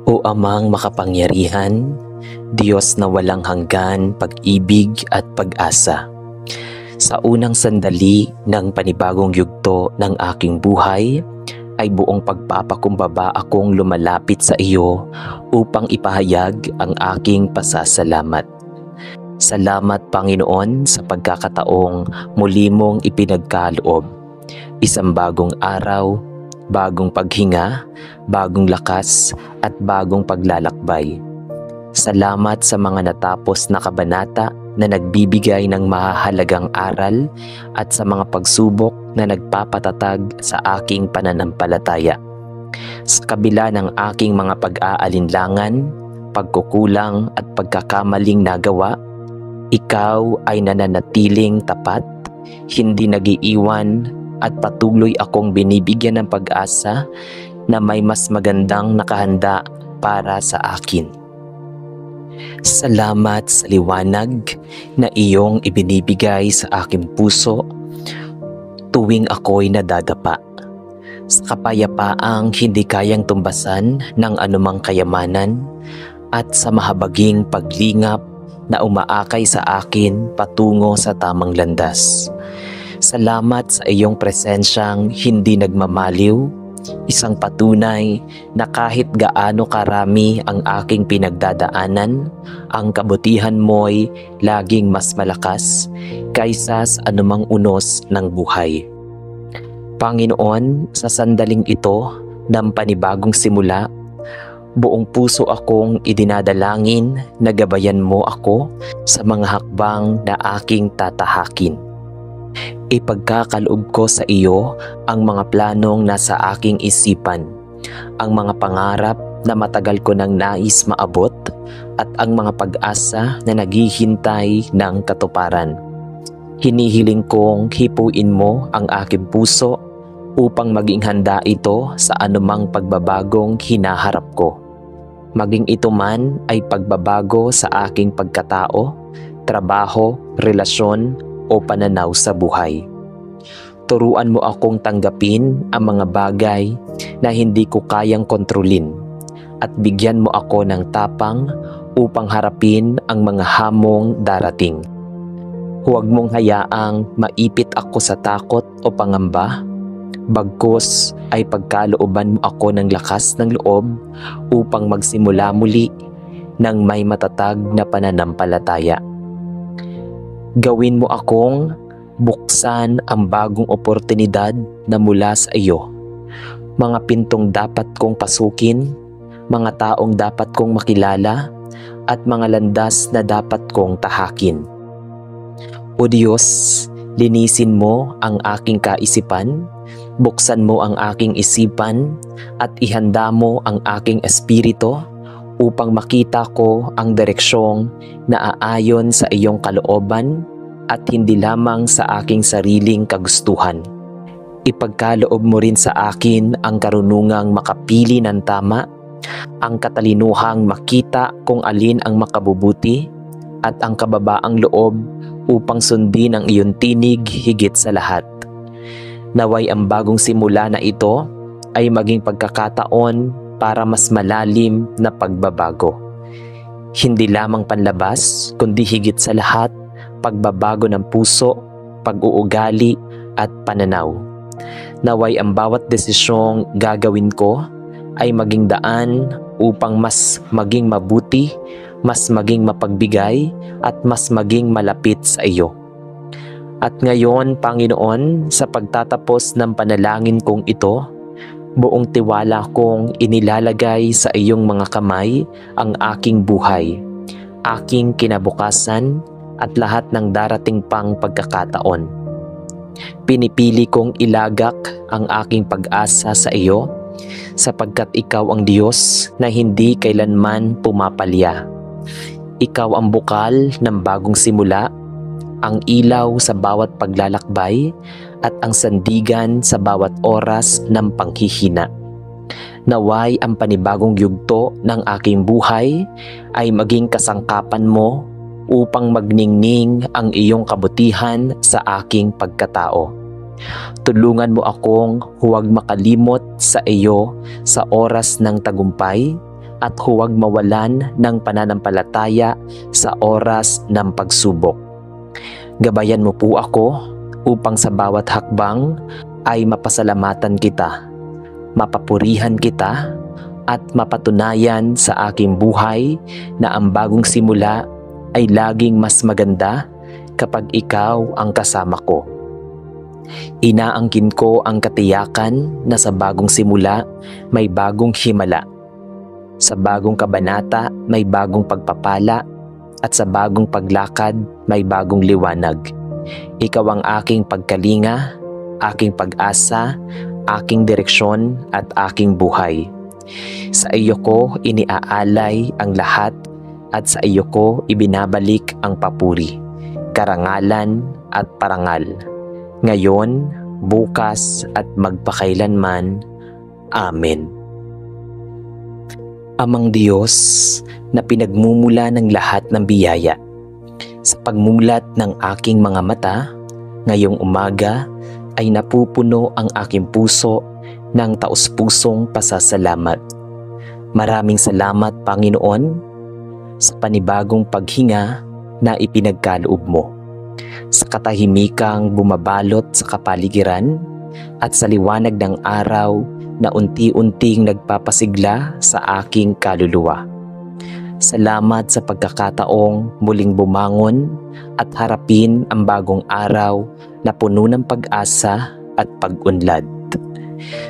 O Amang makapangyarihan, Diyos na walang hanggan, pag-ibig at pag-asa. Sa unang sandali ng panibagong yugto ng aking buhay, ay buong pagpapakumbaba akong lumalapit sa iyo upang ipahayag ang aking pasasalamat. Salamat Panginoon sa pagkakataong muli mong ipinagkaloob. Isang bagong araw, bagong paghinga, bagong lakas at bagong paglalakbay. Salamat sa mga natapos na kabanata na nagbibigay ng mahahalagang aral at sa mga pagsubok na nagpapatatag sa aking pananampalataya. Sa kabila ng aking mga pag-aalinlangan, pagkukulang at pagkakamaling nagawa, ikaw ay nananatiling tapat, hindi nag-iiwan at patuloy akong binibigyan ng pag-asa na may mas magandang nakahanda para sa akin. Salamat sa liwanag na iyong ibinibigay sa aking puso tuwing ako'y nadadapa. Sa kapayapaang hindi kayang tumbasan ng anumang kayamanan at sa mahabaging paglingap na umaakay sa akin patungo sa tamang landas. Salamat sa iyong presensyang hindi nagmamaliw, isang patunay na kahit gaano karami ang aking pinagdadaanan, ang kabutihan mo'y laging mas malakas kaysa sa anumang unos ng buhay. Panginoon, sa sandaling ito ng panibagong simula, buong puso akong idinadalangin na gabayan mo ako sa mga hakbang na aking tatahakin. Ipagkakaloob ko sa iyo ang mga planong nasa aking isipan, ang mga pangarap na matagal ko nang nais maabot at ang mga pag-asa na naghihintay ng katuparan. Hinihiling kong hipuin mo ang aking puso upang maging handa ito sa anumang pagbabagong hinaharap ko. Maging ito man ay pagbabago sa aking pagkatao, trabaho, relasyon, o pananaw sa buhay. Turuan mo akong tanggapin ang mga bagay na hindi ko kayang kontrolin at bigyan mo ako ng tapang upang harapin ang mga hamong darating. Huwag mong hayaang maipit ako sa takot o pangamba, bagkus ay pagkalooban mo ako ng lakas ng loob upang magsimula muli ng may matatag na pananampalataya. Gawin mo akong buksan ang bagong oportunidad na mula sa iyo. Mga pintong dapat kong pasukin, mga taong dapat kong makilala, at mga landas na dapat kong tahakin. O Diyos, linisin mo ang aking kaisipan, buksan mo ang aking isipan, at ihanda mo ang aking espiritu upang makita ko ang direksyong na aayon sa iyong kalooban at hindi lamang sa aking sariling kagustuhan. Ipagkaloob mo rin sa akin ang karunungang makapili ng tama, ang katalinuhang makita kung alin ang makabubuti, at ang kababaang loob upang sundin ang iyong tinig higit sa lahat. Naway ang bagong simula na ito ay maging pagkakataon para mas malalim na pagbabago. Hindi lamang panlabas, kundi higit sa lahat, pagbabago ng puso, pag-uugali at pananaw. Naway ang bawat desisyong gagawin ko ay maging daan upang mas maging mabuti, mas maging mapagbigay at mas maging malapit sa iyo. At ngayon, Panginoon, sa pagtatapos ng panalangin kong ito, buong tiwala kong inilalagay sa iyong mga kamay ang aking buhay, aking kinabukasan at lahat ng darating pang pagkakataon. Pinipili kong ilagak ang aking pag-asa sa iyo sapagkat ikaw ang Diyos na hindi kailanman pumapalya. Ikaw ang bukal ng bagong simula, ang ilaw sa bawat paglalakbay at ang sandigan sa bawat oras ng panghihina. Naway ang panibagong yugto ng aking buhay ay maging kasangkapan mo upang magningning ang iyong kabutihan sa aking pagkatao. Tulungan mo akong huwag makalimot sa iyo sa oras ng tagumpay at huwag mawalan ng pananampalataya sa oras ng pagsubok. Gabayan mo po ako upang sa bawat hakbang ay mapasalamatan kita, mapapurihan kita, at mapatunayan sa aking buhay na ang bagong simula ay laging mas maganda kapag ikaw ang kasama ko. Inaangkin ko ang katiyakan na sa bagong simula may bagong himala. Sa bagong kabanata may bagong pagpapala at sa bagong paglakad may bagong liwanag. Ikaw ang aking pagkalinga, aking pag-asa, aking direksyon at aking buhay. Sa iyo ko iniaalay ang lahat at sa iyo ko ibinabalik ang papuri, karangalan at parangal, ngayon, bukas at magpakailanman. Amen. Amang Diyos na pinagmumula ng lahat ng biyaya, sa pagmulat ng aking mga mata, ngayong umaga ay napupuno ang aking puso ng taus-pusong pasasalamat. Maraming salamat, Panginoon, sa panibagong paghinga na ipinagkaloob mo, sa katahimikang bumabalot sa kapaligiran at sa liwanag ng araw na unti-unting nagpapasigla sa aking kaluluwa. Salamat sa pagkakataong muling bumangon at harapin ang bagong araw na puno ng pag-asa at pag-unlad.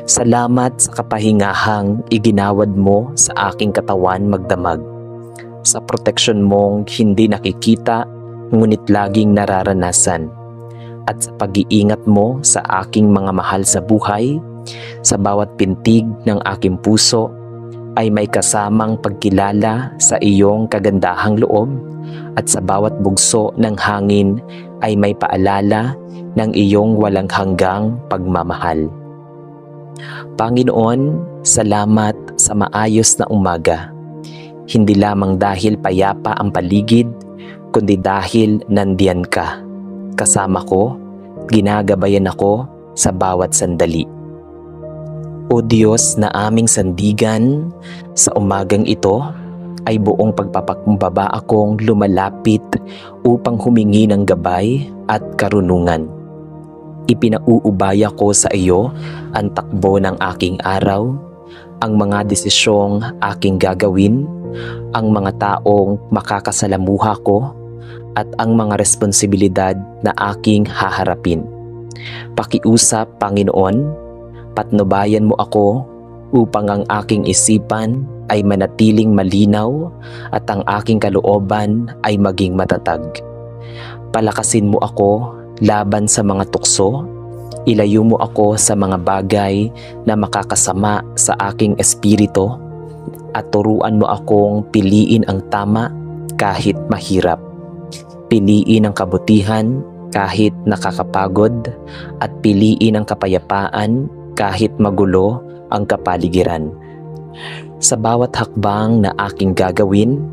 Salamat sa kapahingahang iginawad mo sa aking katawan magdamag, sa proteksyon mong hindi nakikita ngunit laging nararanasan, at sa pag-iingat mo sa aking mga mahal sa buhay. Sa bawat pintig ng aking puso ay may kasamang pagkilala sa iyong kagandahang loob, at sa bawat bugso ng hangin ay may paalala ng iyong walang hanggang pagmamahal. Panginoon, salamat sa maayos na umaga. Hindi lamang dahil payapa ang paligid, kundi dahil nandiyan ka. Kasama ko, ginagabayan ako sa bawat sandali. O Diyos na aming sandigan, sa umagang ito ay buong pagpapakumbaba akong lumalapit upang humingi ng gabay at karunungan. Ipinauubaya ko sa iyo ang takbo ng aking araw, ang mga desisyong aking gagawin, ang mga taong makakasalamuha ko, at ang mga responsibilidad na aking haharapin. Pakiusap, Panginoon, patnubayan mo ako upang ang aking isipan ay manatiling malinaw at ang aking kalooban ay maging matatag. Palakasin mo ako laban sa mga tukso, ilayo mo ako sa mga bagay na makakasama sa aking espiritu, at turuan mo akong piliin ang tama kahit mahirap. Piliin ang kabutihan kahit nakakapagod, at piliin ang kapayapaan kahit magulo ang kapaligiran. Sa bawat hakbang na aking gagawin,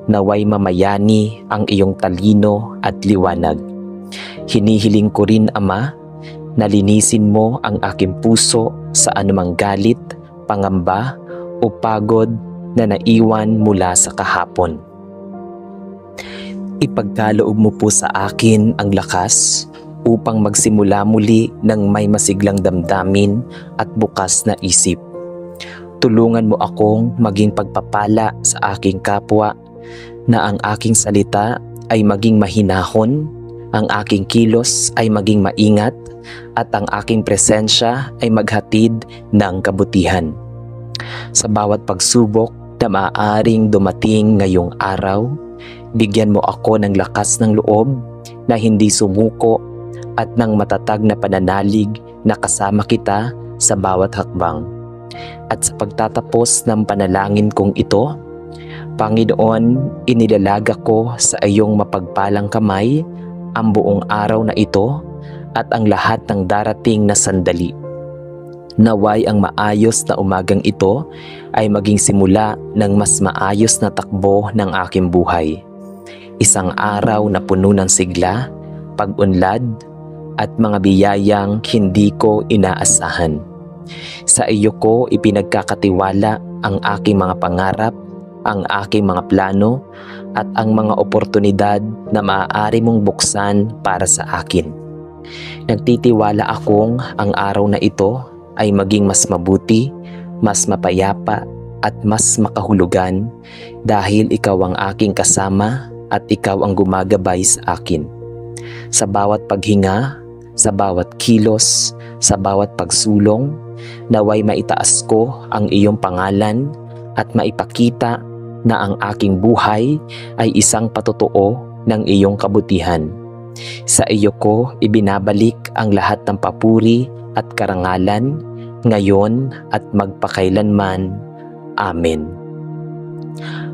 naway mamayani ang iyong talino at liwanag. Hinihiling ko rin, Ama, na linisin mo ang aking puso sa anumang galit, pangamba o pagod na naiwan mula sa kahapon. Ipagkaloob mo po sa akin ang lakas upang magsimula muli ng may masiglang damdamin at bukas na isip. Tulungan mo akong maging pagpapala sa aking kapwa, na ang aking salita ay maging mahinahon, ang aking kilos ay maging maingat, at ang aking presensya ay maghatid ng kabutihan. Sa bawat pagsubok na maaaring dumating ngayong araw, bigyan mo ako ng lakas ng loob na hindi sumuko at ng matatag na pananalig na kasama kita sa bawat hakbang. At sa pagtatapos ng panalangin kong ito, Panginoon, inilalaga ko sa iyong mapagpalang kamay ang buong araw na ito at ang lahat ng darating na sandali. Naway ang maayos na umagang ito ay maging simula ng mas maayos na takbo ng aking buhay. Isang araw na puno ng sigla, pag-unlad, at mga biyayang hindi ko inaasahan. Sa iyo ko ipinagkakatiwala ang aking mga pangarap, ang aking mga plano, at ang mga oportunidad na maaari mong buksan para sa akin. Nagtitiwala akong ang araw na ito ay maging mas mabuti, mas mapayapa, at mas makahulugan dahil ikaw ang aking kasama at ikaw ang gumagabay sa akin. Sa bawat paghinga, sa bawat kilos, sa bawat pagsulong, naway maitaas ko ang iyong pangalan at maipakita na ang aking buhay ay isang patotoo ng iyong kabutihan. Sa iyo ko ibinabalik ang lahat ng papuri at karangalan, ngayon at magpakailanman. Amen.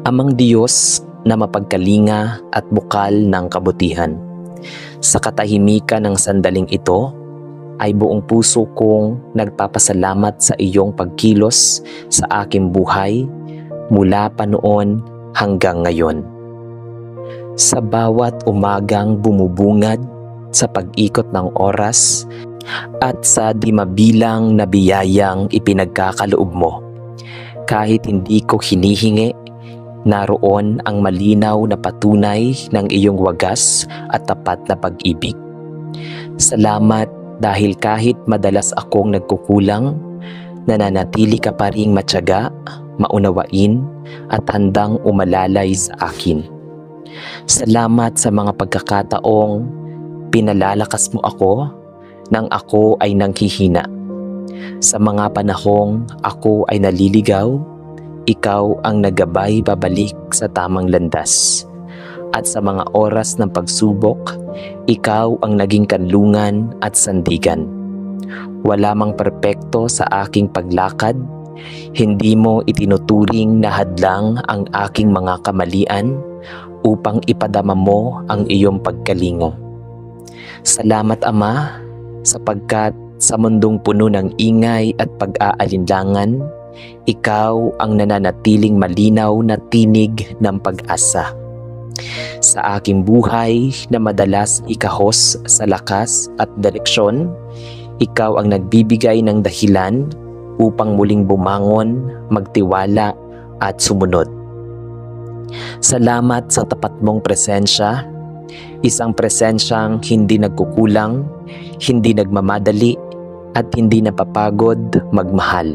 Amang Diyos na mapagkalinga at bukal ng kabutihan, sa katahimikan ng sandaling ito ay buong puso kong nagpapasalamat sa iyong pagkilos sa aking buhay mula pa noon hanggang ngayon. Sa bawat umagang bumubungad sa pag-ikot ng oras at sa di mabilang na biyayang ipinagkakaloob mo, kahit hindi ko hinihingi, naroon ang malinaw na patunay ng iyong wagas at tapat na pag-ibig. Salamat dahil kahit madalas akong nagkukulang, nananatili ka pa ring matyaga, maunawain at handang umalalay sa akin. Salamat sa mga pagkakataong pinalalakas mo ako nang ako ay nanghihina. Sa mga panahong ako ay naliligaw, ikaw ang naggabay pabalik sa tamang landas. At sa mga oras ng pagsubok, ikaw ang naging kanlungan at sandigan. Wala mang perpekto sa aking paglakad, hindi mo itinuturing na hadlang ang aking mga kamalian upang ipadama mo ang iyong pagkalingo. Salamat Ama, sapagkat sa mundong puno ng ingay at pag-aalinlangan, ikaw ang nananatiling malinaw na tinig ng pag-asa. Sa aking buhay na madalas ikahos sa lakas at direksyon, ikaw ang nagbibigay ng dahilan upang muling bumangon, magtiwala at sumunod. Salamat sa tapat mong presensya, isang presensyang hindi nagkukulang, hindi nagmamadali, at hindi napapagod magmahal.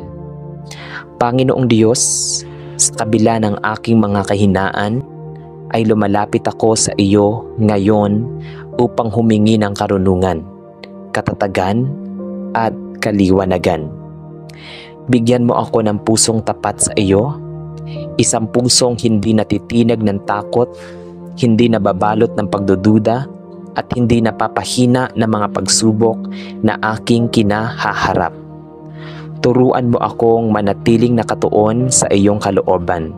Panginoong Diyos, sa kabila ng aking mga kahinaan, ay lumalapit ako sa iyo ngayon upang humingi ng karunungan, katatagan, at kaliwanagan. Bigyan mo ako ng pusong tapat sa iyo, isang pusong hindi natitinag ng takot, hindi nababalot ng pagdududa, at hindi napapahina ng mga pagsubok na aking kinahaharap. Turuan mo akong manatiling nakatuon sa iyong kalooban,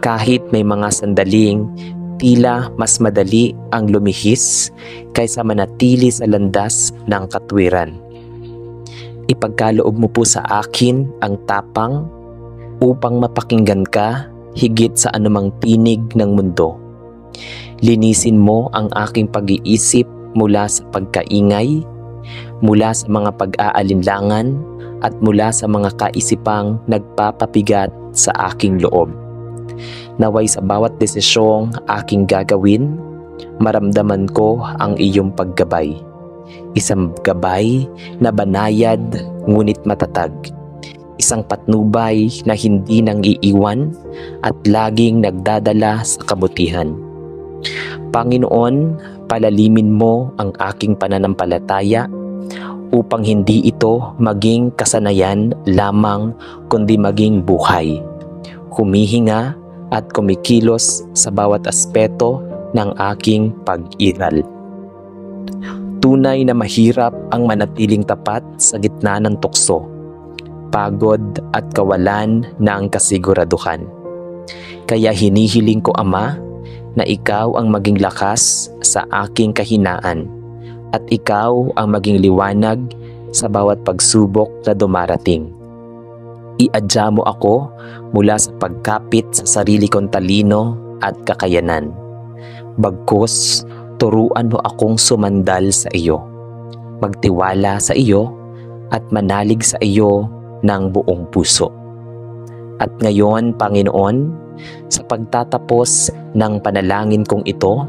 kahit may mga sandaling tila mas madali ang lumihis kaysa manatili sa landas ng katwiran. Ipagkaloob mo po sa akin ang tapang upang mapakinggan ka higit sa anumang tinig ng mundo. Linisin mo ang aking pag-iisip mula sa pagkaingay, mula sa mga pag-aalinlangan, at mula sa mga kaisipang nagpapapigat sa aking loob. Naway sa bawat desisyong aking gagawin, maramdaman ko ang iyong paggabay. Isang gabay na banayad ngunit matatag. Isang patnubay na hindi nang iiwan at laging nagdadala sa kabutihan. Panginoon, palalimin mo ang aking pananampalataya upang hindi ito maging kasanayan lamang kundi maging buhay. Humihinga at kumikilos sa bawat aspeto ng aking pag-iral. Tunay na mahirap ang manatiling tapat sa gitna ng tukso, pagod at kawalan ng kasiguraduhan. Kaya hinihiling ko, Ama, na ikaw ang maging lakas sa aking kahinaan at ikaw ang maging liwanag sa bawat pagsubok na dumarating. Iadya mo ako mula sa pagkapit sa sarili kong talino at kakayanan. Bagkus, turuan mo akong sumandal sa iyo, magtiwala sa iyo, at manalig sa iyo ng buong puso. At ngayon, Panginoon, sa pagtatapos ng panalangin kong ito,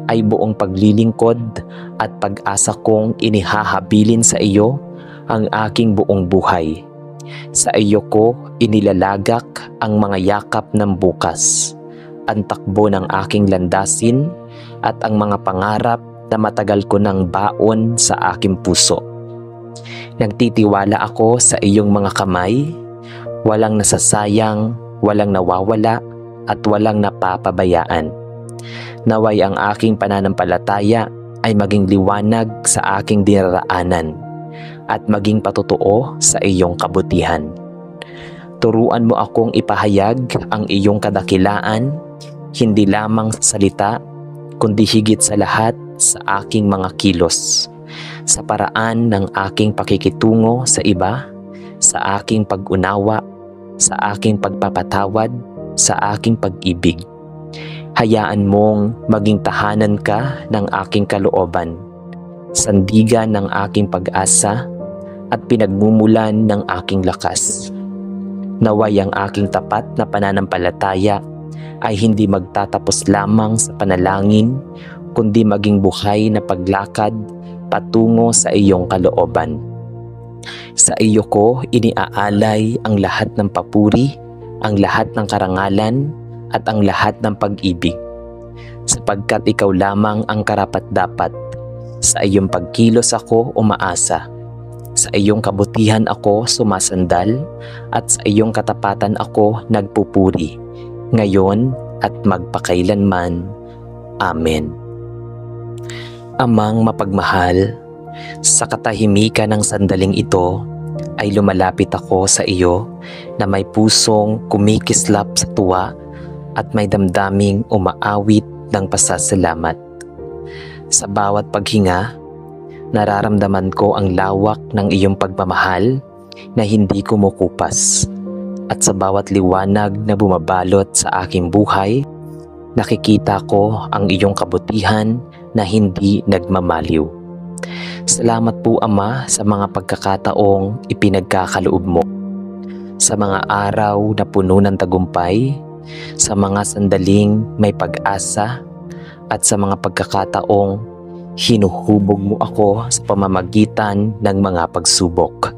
ay buong paglilingkod at pag-asa kong inihahabilin sa iyo ang aking buong buhay. Sa iyo ko inilalagak ang mga yakap ng bukas, ang takbo ng aking landasin at ang mga pangarap na matagal ko ng baon sa aking puso. Nagtitiwala ako sa iyong mga kamay, walang nasasayang, walang nawawala at walang napapabayaan. Naway ang aking pananampalataya ay maging liwanag sa aking dinaraanan at maging patotoo sa iyong kabutihan. Turuan mo akong ipahayag ang iyong kadakilaan, hindi lamang sa salita, kundi higit sa lahat sa aking mga kilos, sa paraan ng aking pakikitungo sa iba, sa aking pag-unawa, sa aking pagpapatawad, sa aking pag-ibig. Hayaan mong maging tahanan ka ng aking kalooban, sandigan ng aking pag-asa, at pinagmumulan ng aking lakas. Naway ang aking tapat na pananampalataya ay hindi magtatapos lamang sa panalangin, kundi maging buhay na paglakad patungo sa iyong kalooban. Sa iyo ko iniaalay ang lahat ng papuri, ang lahat ng karangalan, at ang lahat ng pag-ibig, sapagkat ikaw lamang ang karapat-dapat. Sa iyong pagkilos ako umaasa, sa iyong kabutihan ako sumasandal, at sa iyong katapatan ako nagpupuri, ngayon at magpakailanman. Amen. Amang mapagmahal, sa katahimikan ng sandaling ito ay lumalapit ako sa iyo na may pusong kumikislap sa tuwa at may damdaming umaawit ng pasasalamat. Sa bawat paghinga, nararamdaman ko ang lawak ng iyong pagmamahal na hindi kumukupas. At sa bawat liwanag na bumabalot sa aking buhay, nakikita ko ang iyong kabutihan na hindi nagmamaliw. Salamat po, Ama, sa mga pagkakataong ipinagkakaloob mo, sa mga araw na puno ng tagumpay, sa mga sandaling may pag-asa, at sa mga pagkakataong hinuhubog mo ako sa pamamagitan ng mga pagsubok.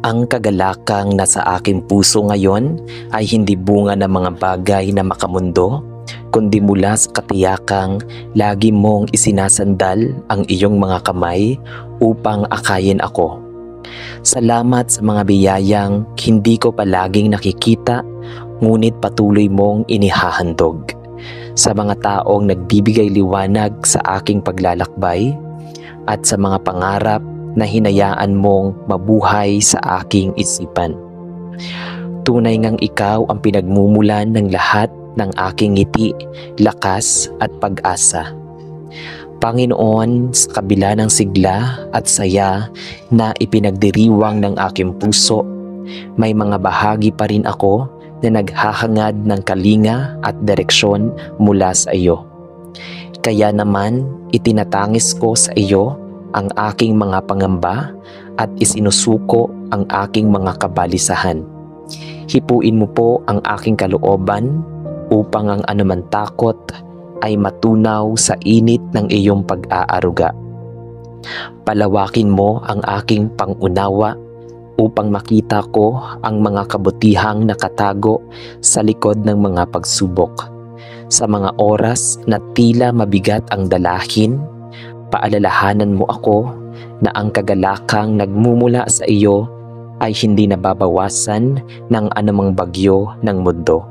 Ang kagalakang nasa aking puso ngayon ay hindi bunga ng mga bagay na makamundo, kundi mula sa katiyakang lagi mong isinasandal ang iyong mga kamay upang akayin ako. Salamat sa mga biyayang hindi ko palaging nakikita, ngunit patuloy mong inihahandog. Sa mga taong nagbibigay liwanag sa aking paglalakbay, at sa mga pangarap na hinayaan mong mabuhay sa aking isipan. Tunay ngang ikaw ang pinagmumulan ng lahat ng aking ngiti, lakas at pag-asa. Panginoon, sa kabila ng sigla at saya na ipinagdiriwang ng aking puso, may mga bahagi pa rin ako na naghahangad ng kalinga at direksyon mula sa iyo. Kaya naman, itinatangis ko sa iyo ang aking mga pangamba at isinusuko ang aking mga kabalisahan. Hipuin mo po ang aking kalooban upang ang anuman takot ay matunaw sa init ng iyong pag-aaruga. Palawakin mo ang aking pangunawa upang makita ko ang mga kabutihang nakatago sa likod ng mga pagsubok. Sa mga oras na tila mabigat ang dalahin, paalalahanan mo ako na ang kagalakang nagmumula sa iyo ay hindi nababawasan ng anumang bagyo ng mundo.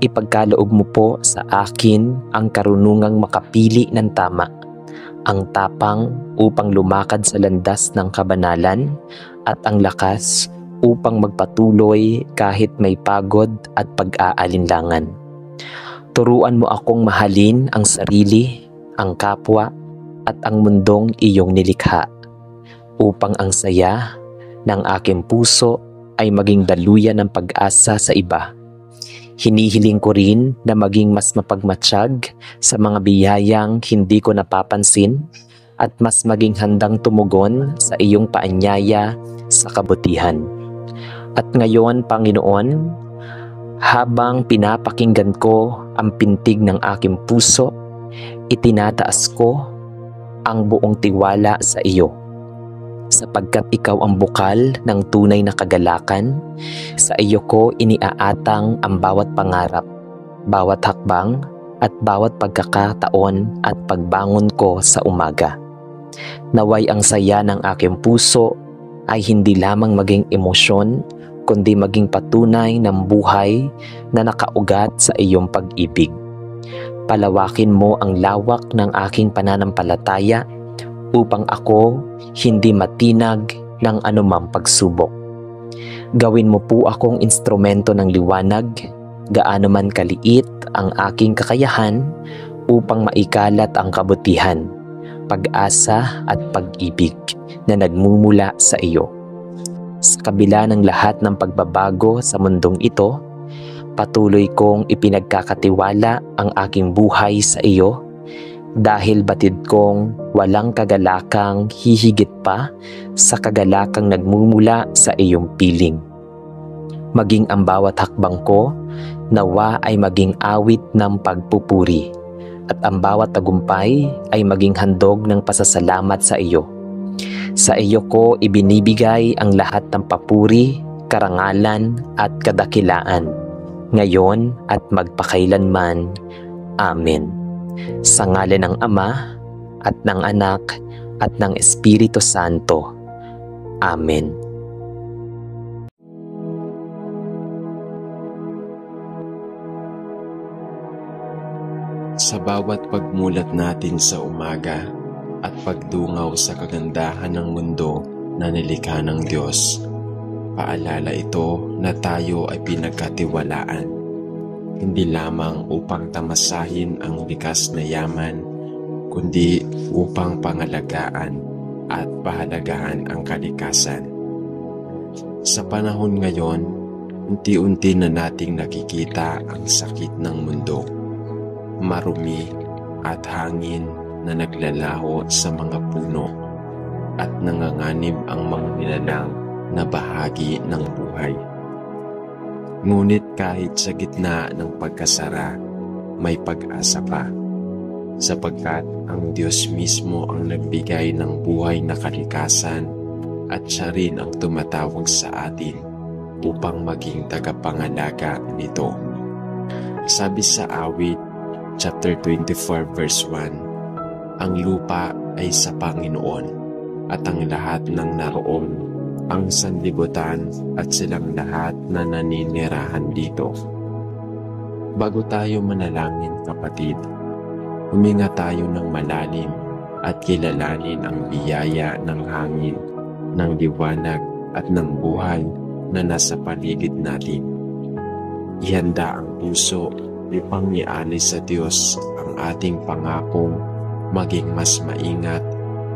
Ipagkaloob mo po sa akin ang karunungang makapili ng tama, ang tapang upang lumakad sa landas ng kabanalan, at ang lakas upang magpatuloy kahit may pagod at pag-aalinlangan. Turuan mo akong mahalin ang sarili, ang kapwa, at ang mundong iyong nilikha, upang ang saya ng aking puso ay maging daluyan ng pag-asa sa iba. Hinihiling ko rin na maging mas mapagmatsyag sa mga biyayang hindi ko napapansin, at mas maging handang tumugon sa iyong paanyaya sa kabutihan. At ngayon, Panginoon, habang pinapakinggan ko ang pintig ng aking puso, itinataas ko ang buong tiwala sa iyo. Sapagkat ikaw ang bukal ng tunay na kagalakan, sa iyo ko iniaatang ang bawat pangarap, bawat hakbang, at bawat pagkakataon at pagbangon ko sa umaga. Naway ang saya ng aking puso ay hindi lamang maging emosyon, kundi maging patunay ng buhay na nakaugat sa iyong pag-ibig. Palawakin mo ang lawak ng aking pananampalataya upang ako hindi matinag ng anumang pagsubok. Gawin mo po akong instrumento ng liwanag, gaano man kaliit ang aking kakayahan upang maikalat ang kabutihan, pag-asa at pag-ibig na nagmumula sa iyo. Sa kabila ng lahat ng pagbabago sa mundong ito, patuloy kong ipinagkakatiwala ang aking buhay sa iyo dahil batid kong walang kagalakang hihigit pa sa kagalakang nagmumula sa iyong piling. Maging ang bawat hakbang ko, nawa ay maging awit ng pagpupuri, at ang bawat tagumpay ay maging handog ng pasasalamat sa iyo. Sa iyo ko ibinibigay ang lahat ng papuri, karangalan at kadakilaan, ngayon at magpakailanman. Amen. Sa ngalan ng Ama, at ng Anak, at ng Espiritu Santo. Amen. Sa bawat pagmulat natin sa umaga at pagdungaw sa kagandahan ng mundo na nilikha ng Diyos, paalala ito na tayo ay pinagkatiwalaan, hindi lamang upang tamasahin ang likas na yaman, kundi upang pangalagaan at pahalagahan ang kalikasan. Sa panahon ngayon, unti-unti na nating nakikita ang sakit ng mundo, marumi at hangin na naglalaho sa mga puno at nanganganib ang mga nilalang na bahagi ng buhay. Ngunit kahit sa gitna ng pagkasara, may pag-asa pa, sapagkat ang Diyos mismo ang nagbigay ng buhay na kalikasan at siya rin ang tumatawag sa atin upang maging tagapangalaga nito. Sabi sa awit, chapter 24 verse 1, ang lupa ay sa Panginoon at ang lahat ng naroon, ang sanlibutan at silang lahat na naninirahan dito. Bago tayo manalangin, kapatid, huminga tayo ng malalim at kilalanin ang biyaya ng hangin, ng liwanag at ng buhay na nasa paligid natin. Ihanda ang puso upang ialis sa Diyos ang ating pangakong maging mas maingat,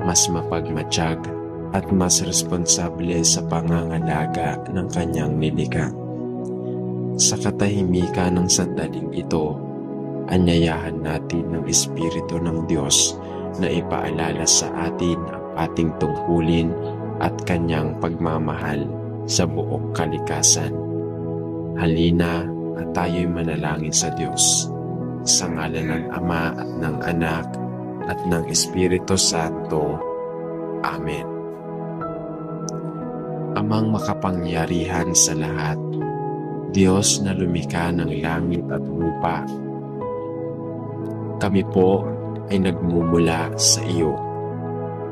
mas mapagmatsyag at mas responsable sa pangangalaga ng kanyang nilikha. Sa katahimikan ng sandaling ito, anyayahan natin ng Espiritu ng Diyos na ipaalala sa atin ang ating tungkulin at kanyang pagmamahal sa buong kalikasan. Halina at tayo'y manalangin sa Diyos. Sa ngalan ng Ama at ng Anak at ng Espiritu Santo. Amen. Amang makapangyarihan sa lahat, Diyos na lumikha ng langit at lupa, kami po ay nagmumula sa iyo.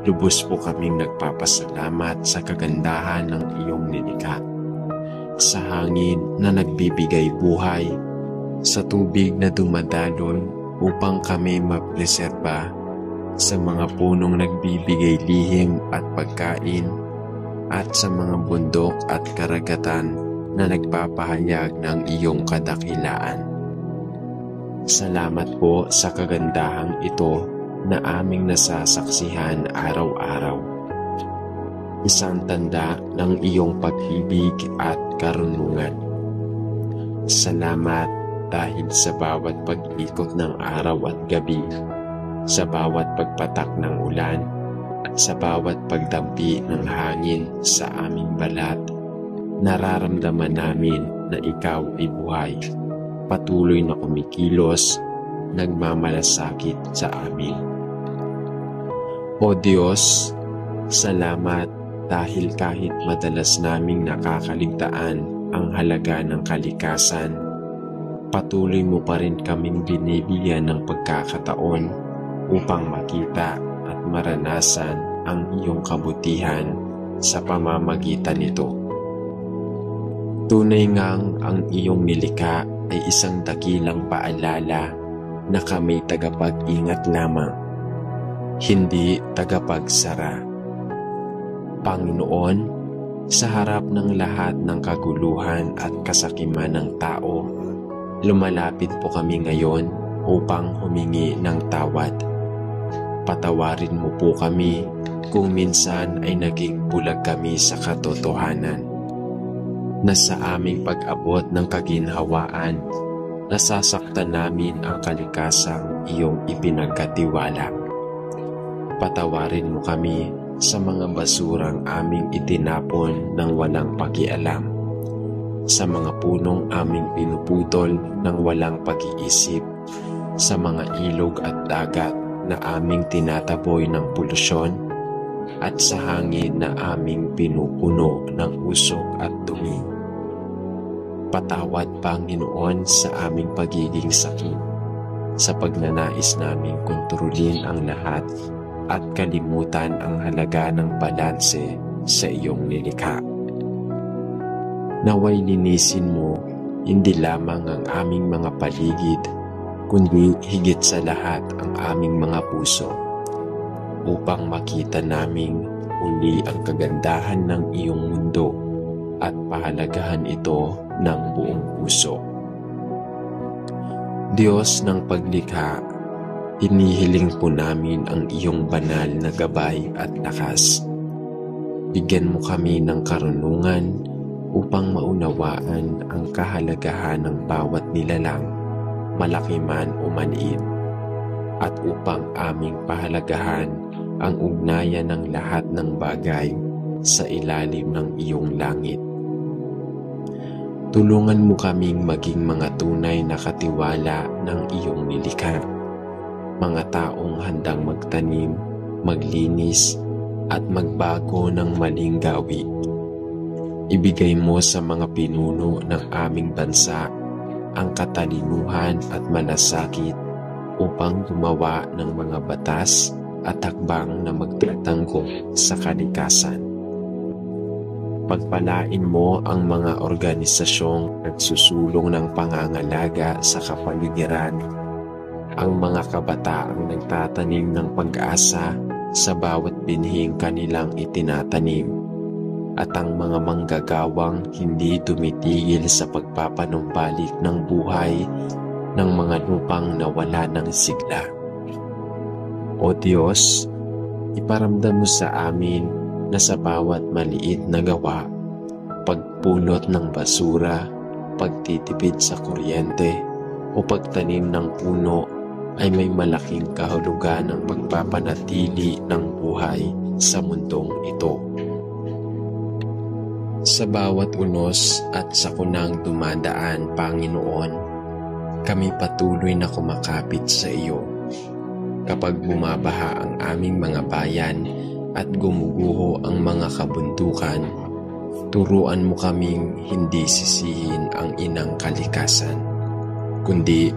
Lubos po kaming nagpapasalamat sa kagandahan ng iyong nilikha, sa hangin na nagbibigay buhay, sa tubig na dumadalon upang kami mapreserba, sa mga punong nagbibigay lihim at pagkain, at sa mga bundok at karagatan na nagpapahayag ng iyong kadakilaan. Salamat po sa kagandahang ito na aming nasasaksihan araw-araw. Isang tanda ng iyong pag-ibig at karunungan. Salamat dahil sa bawat pag-ikot ng araw at gabi, sa bawat pagpatak ng ulan At sa bawat pagdampi ng hangin sa aming balat, nararamdaman namin na ikaw ay buhay, patuloy na kumikilos, nagmamalasakit sa amin. O Diyos, salamat dahil kahit madalas naming nakakaligtaan ang halaga ng kalikasan, patuloy mo pa rin kaming binibigyan ng pagkakataon upang makita at maranasan ang iyong kabutihan sa pamamagitan nito. Tunay ngang ang iyong nilikha ay isang dakilang paalala na kami tagapag-ingat lamang, hindi tagapagsara. Panginoon, sa harap ng lahat ng kaguluhan at kasakiman ng tao, lumalapit po kami ngayon upang humingi ng tawad. Patawarin mo po kami kung minsan ay naging bulag kami sa katotohanan, na sa aming pag-abot ng kaginhawaan, nasasaktan namin ang kalikasang iyong ipinagkatiwala. Patawarin mo kami sa mga basurang aming itinapon ng walang pakialam, sa mga punong aming pinuputol ng walang pag-iisip, sa mga ilog at dagat na aming tinataboy ng polusyon, at sa hangin na aming pinupuno ng usok at dumi. Patawad, Panginoon, sa aming pagiging sakit, sa pagnanais naming kontrolin ang lahat at kalimutan ang halaga ng balanse sa iyong nilikha. Naway linisin mo hindi lamang ang aming mga paligid, kundi higit sa lahat ang aming mga puso, upang makita naming uli ang kagandahan ng iyong mundo at pahalagahan ito ng buong puso. Diyos ng paglikha, hinihiling po namin ang iyong banal na gabay at lakas. Bigyan mo kami ng karunungan upang maunawaan ang kahalagahan ng bawat nilalang, malaki man o maliit, at upang aming pahalagahan ang ugnayan ng lahat ng bagay sa ilalim ng iyong langit. Tulungan mo kaming maging mga tunay na katiwala ng iyong nilikha, mga taong handang magtanim, maglinis, at magbago ng maling gawi. Ibigay mo sa mga pinuno ng aming bansa ang katalinuhan at malasakit upang gumawa ng mga batas at hakbang na magtatanggol sa kalikasan. Pagpalain mo ang mga organisasyong nagsusulong ng pangangalaga sa kapaligiran, ang mga kabataang nagtatanim ng pag-asa sa bawat binhing kanilang itinatanim, at ang mga manggagawang hindi tumitigil sa pagpapanumbalik ng buhay ng mga lupang nawala ng sigla. O Diyos, iparamdam mo sa amin na sa bawat maliit na gawa, pagpulot ng basura, pagtitipid sa kuryente, o pagtanim ng puno ay may malaking kahulugan ng pagpapanatili ng buhay sa mundong ito. Sa bawat unos at sakunang dumadaan, Panginoon, kami patuloy na kumakapit sa iyo. Kapag bumabaha ang aming mga bayan at gumuguho ang mga kabundukan, turuan mo kaming hindi sisihin ang inang kalikasan, kundi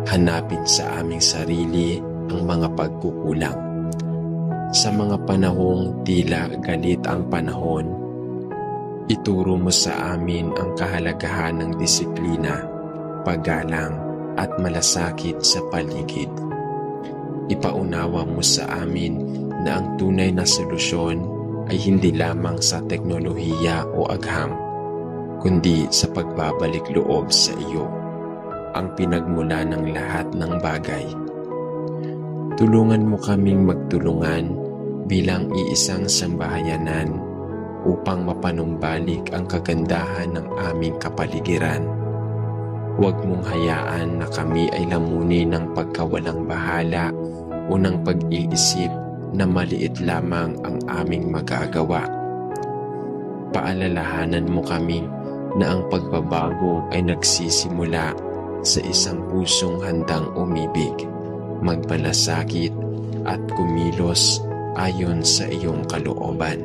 hanapin sa aming sarili ang mga pagkukulang. Sa mga panahong tila galit ang panahon, ituro mo sa amin ang kahalagahan ng disiplina, paggalang, at malasakit sa paligid. Ipaunawa mo sa amin na ang tunay na solusyon ay hindi lamang sa teknolohiya o agham, kundi sa pagbabalik loob sa iyo, ang pinagmula ng lahat ng bagay. Tulungan mo kaming magtulungan bilang iisang sambahayanan upang mapanumbalik ang kagandahan ng aming kapaligiran. Huwag mong hayaan na kami ay lamuni ng pagkawalang bahala o ng pag-iisip na maliit lamang ang aming magagawa. Paalalahanan mo kami na ang pagbabago ay nagsisimula sa isang pusong handang umibig, magmalasakit at kumilos ayon sa iyong kalooban.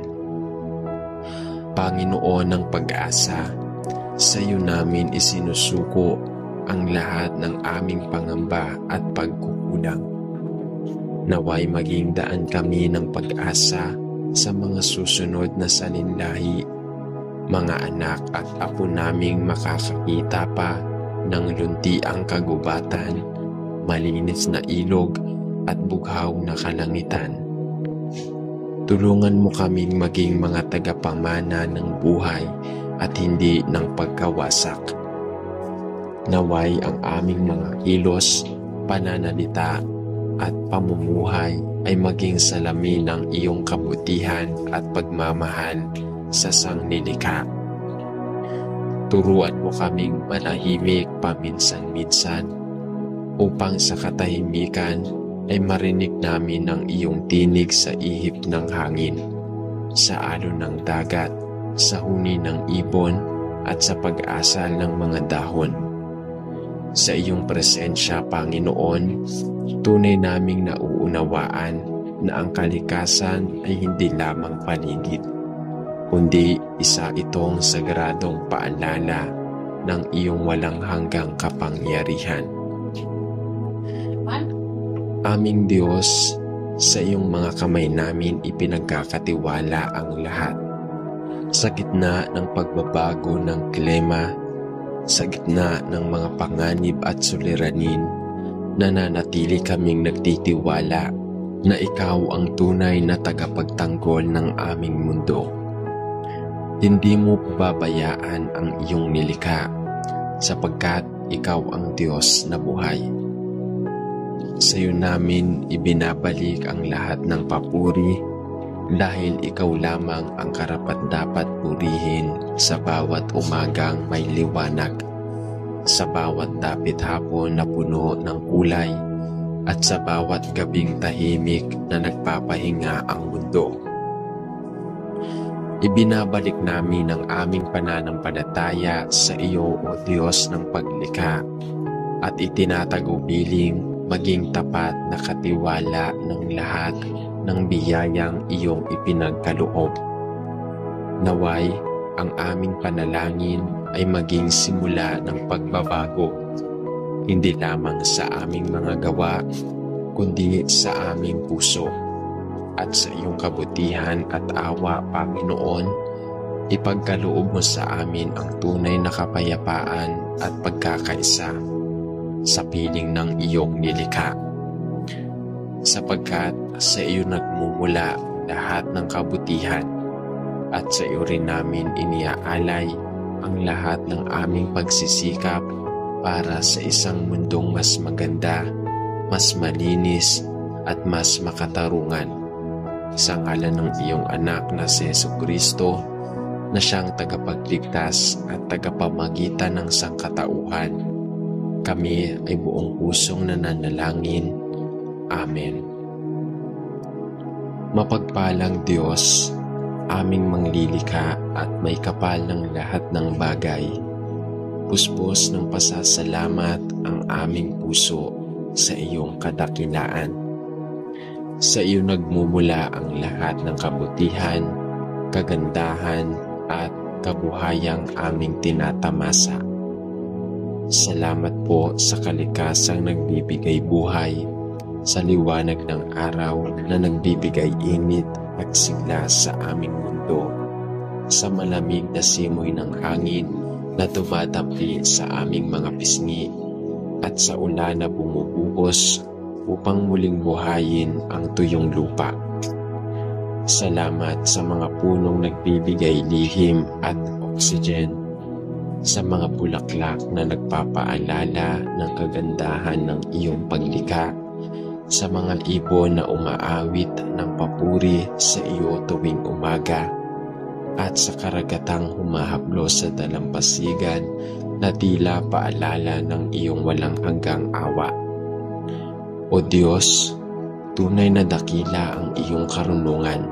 Panginoon ng pag-asa, sa iyo namin isinusuko ang lahat ng aming pangamba at pagkukulang. Naway maging daan kami ng pag-asa sa mga susunod na salinlahi, mga anak at apo naming makakakita pa ng luntiang kagubatan, malinis na ilog at bughaw na kalangitan. Tulungan mo kaming maging mga tagapamana ng buhay at hindi ng pagkawasak. Naway ang aming mga kilos, pananalita at pamumuhay ay maging salamin ng iyong kabutihan at pagmamahal sa sanglilikha. Turuan mo kaming manahimik paminsan-minsan upang sa katahimikan ay marinig namin ang iyong tinig sa ihip ng hangin, sa alon ng dagat, sa huni ng ibon at sa pag-asal ng mga dahon. Sa iyong presensya, Panginoon, tunay naming nauunawaan na ang kalikasan ay hindi lamang paligid, kundi isa itong sagradong paalala ng iyong walang hanggang kapangyarihan. Aming Diyos, sa iyong mga kamay namin ipinagkakatiwala ang lahat. Sa gitna ng pagbabago ng klima, sa gitna ng mga panganib at suliranin, nananatili kaming nagtitiwala na ikaw ang tunay na tagapagtanggol ng aming mundo. Hindi mo pababayaan ang iyong nilikha, sapagkat ikaw ang Diyos na buhay. Sa iyo namin ibinabalik ang lahat ng papuri dahil ikaw lamang ang karapat-dapat purihin sa bawat umagang may liwanag, sa bawat dapit hapon na puno ng kulay, at sa bawat gabing tahimik na nagpapahinga ang mundo. Ibinabalik namin ang aming pananampalataya sa iyo, O Diyos ng paglikha, at itinatagubiling maging tapat na katiwala ng lahat ng biyayang iyong ipinagkaloob. Naway, ang aming panalangin ay maging simula ng pagbabago, hindi lamang sa aming mga gawa, kundi sa aming puso. At sa iyong kabutihan at awa, Panginoon, ipagkaloob mo sa amin ang tunay na kapayapaan at pagkakaisa sa piling ng iyong nilikha. Sapagkat sa iyo nagmumula lahat ng kabutihan, at sa iyo rin namin iniaalay ang lahat ng aming pagsisikap para sa isang mundong mas maganda, mas malinis at mas makatarungan. Sa ngalan ng iyong anak na si Jesucristo, na siyang tagapagligtas at tagapamagitan ng sangkatauhan, kami ay buong pusong nananalangin. Amen. Mapagpalang Diyos, aming manglilikha at may kapal ng lahat ng bagay, puspos ng pasasalamat ang aming puso sa iyong kadakilaan. Sa iyo nagmumula ang lahat ng kabutihan, kagandahan at kabuhayang aming tinatamasa. Salamat po sa kalikasang nagbibigay buhay, sa liwanag ng araw na nagbibigay init at sigla sa aming mundo, sa malamig na simoy ng hangin na tumatampi sa aming mga pisngi, at sa ulan na bumubuhos upang muling buhayin ang tuyong lupa. Salamat sa mga punong nagbibigay lihim at oksigen, sa mga bulaklak na nagpapaalala ng kagandahan ng iyong paglikha, sa mga ibon na umaawit ng papuri sa iyo tuwing umaga, at sa karagatang humahablo sa dalampasigan na tila paalala ng iyong walang hanggang awa. O Diyos, Tunay na dakila ang iyong karunungan,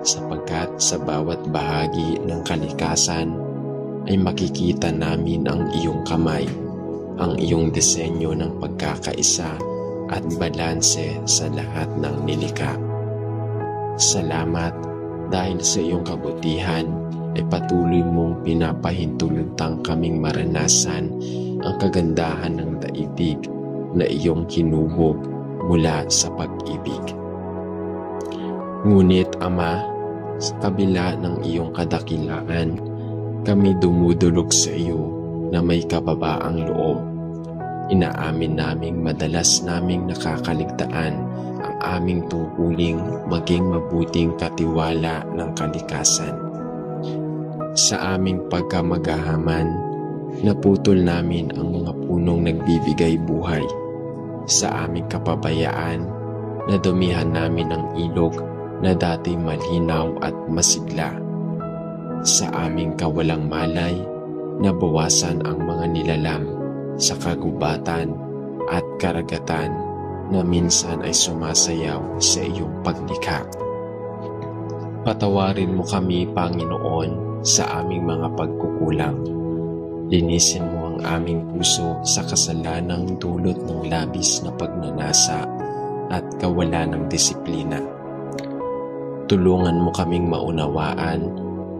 sapagkat sa bawat bahagi ng kalikasan ay makikita namin ang iyong kamay, ang iyong disenyo ng pagkakaisa at balanse sa lahat ng nilikha. Salamat dahil sa iyong kabutihan ay patuloy mong pinapahintulutan kaming maranasan ang kagandahan ng daigdig na iyong hinubog mula sa pag-ibig. Ngunit Ama, sa kabila ng iyong kadakilaan, kami dumudulog sa iyo na may kababaang loob. Inaamin naming madalas naming nakakaligtaan ang aming tungkuling maging mabuting katiwala ng kalikasan. Sa aming pagkamagahaman, naputol namin ang mga punong nagbibigay buhay. Sa aming kapabayaan, nadumihan namin ang ilog na dati malinaw at masigla. Sa aming kawalang malay, nabawasan ang mga nilalang sa kagubatan at karagatan na minsan ay sumasayaw sa iyong paglikha. Patawarin mo kami, Panginoon, sa aming mga pagkukulang. Linisin mo ang aming puso sa kasalanang dulot ng labis na pagnanasa at kawalan ng disiplina. Tulungan mo kaming maunawaan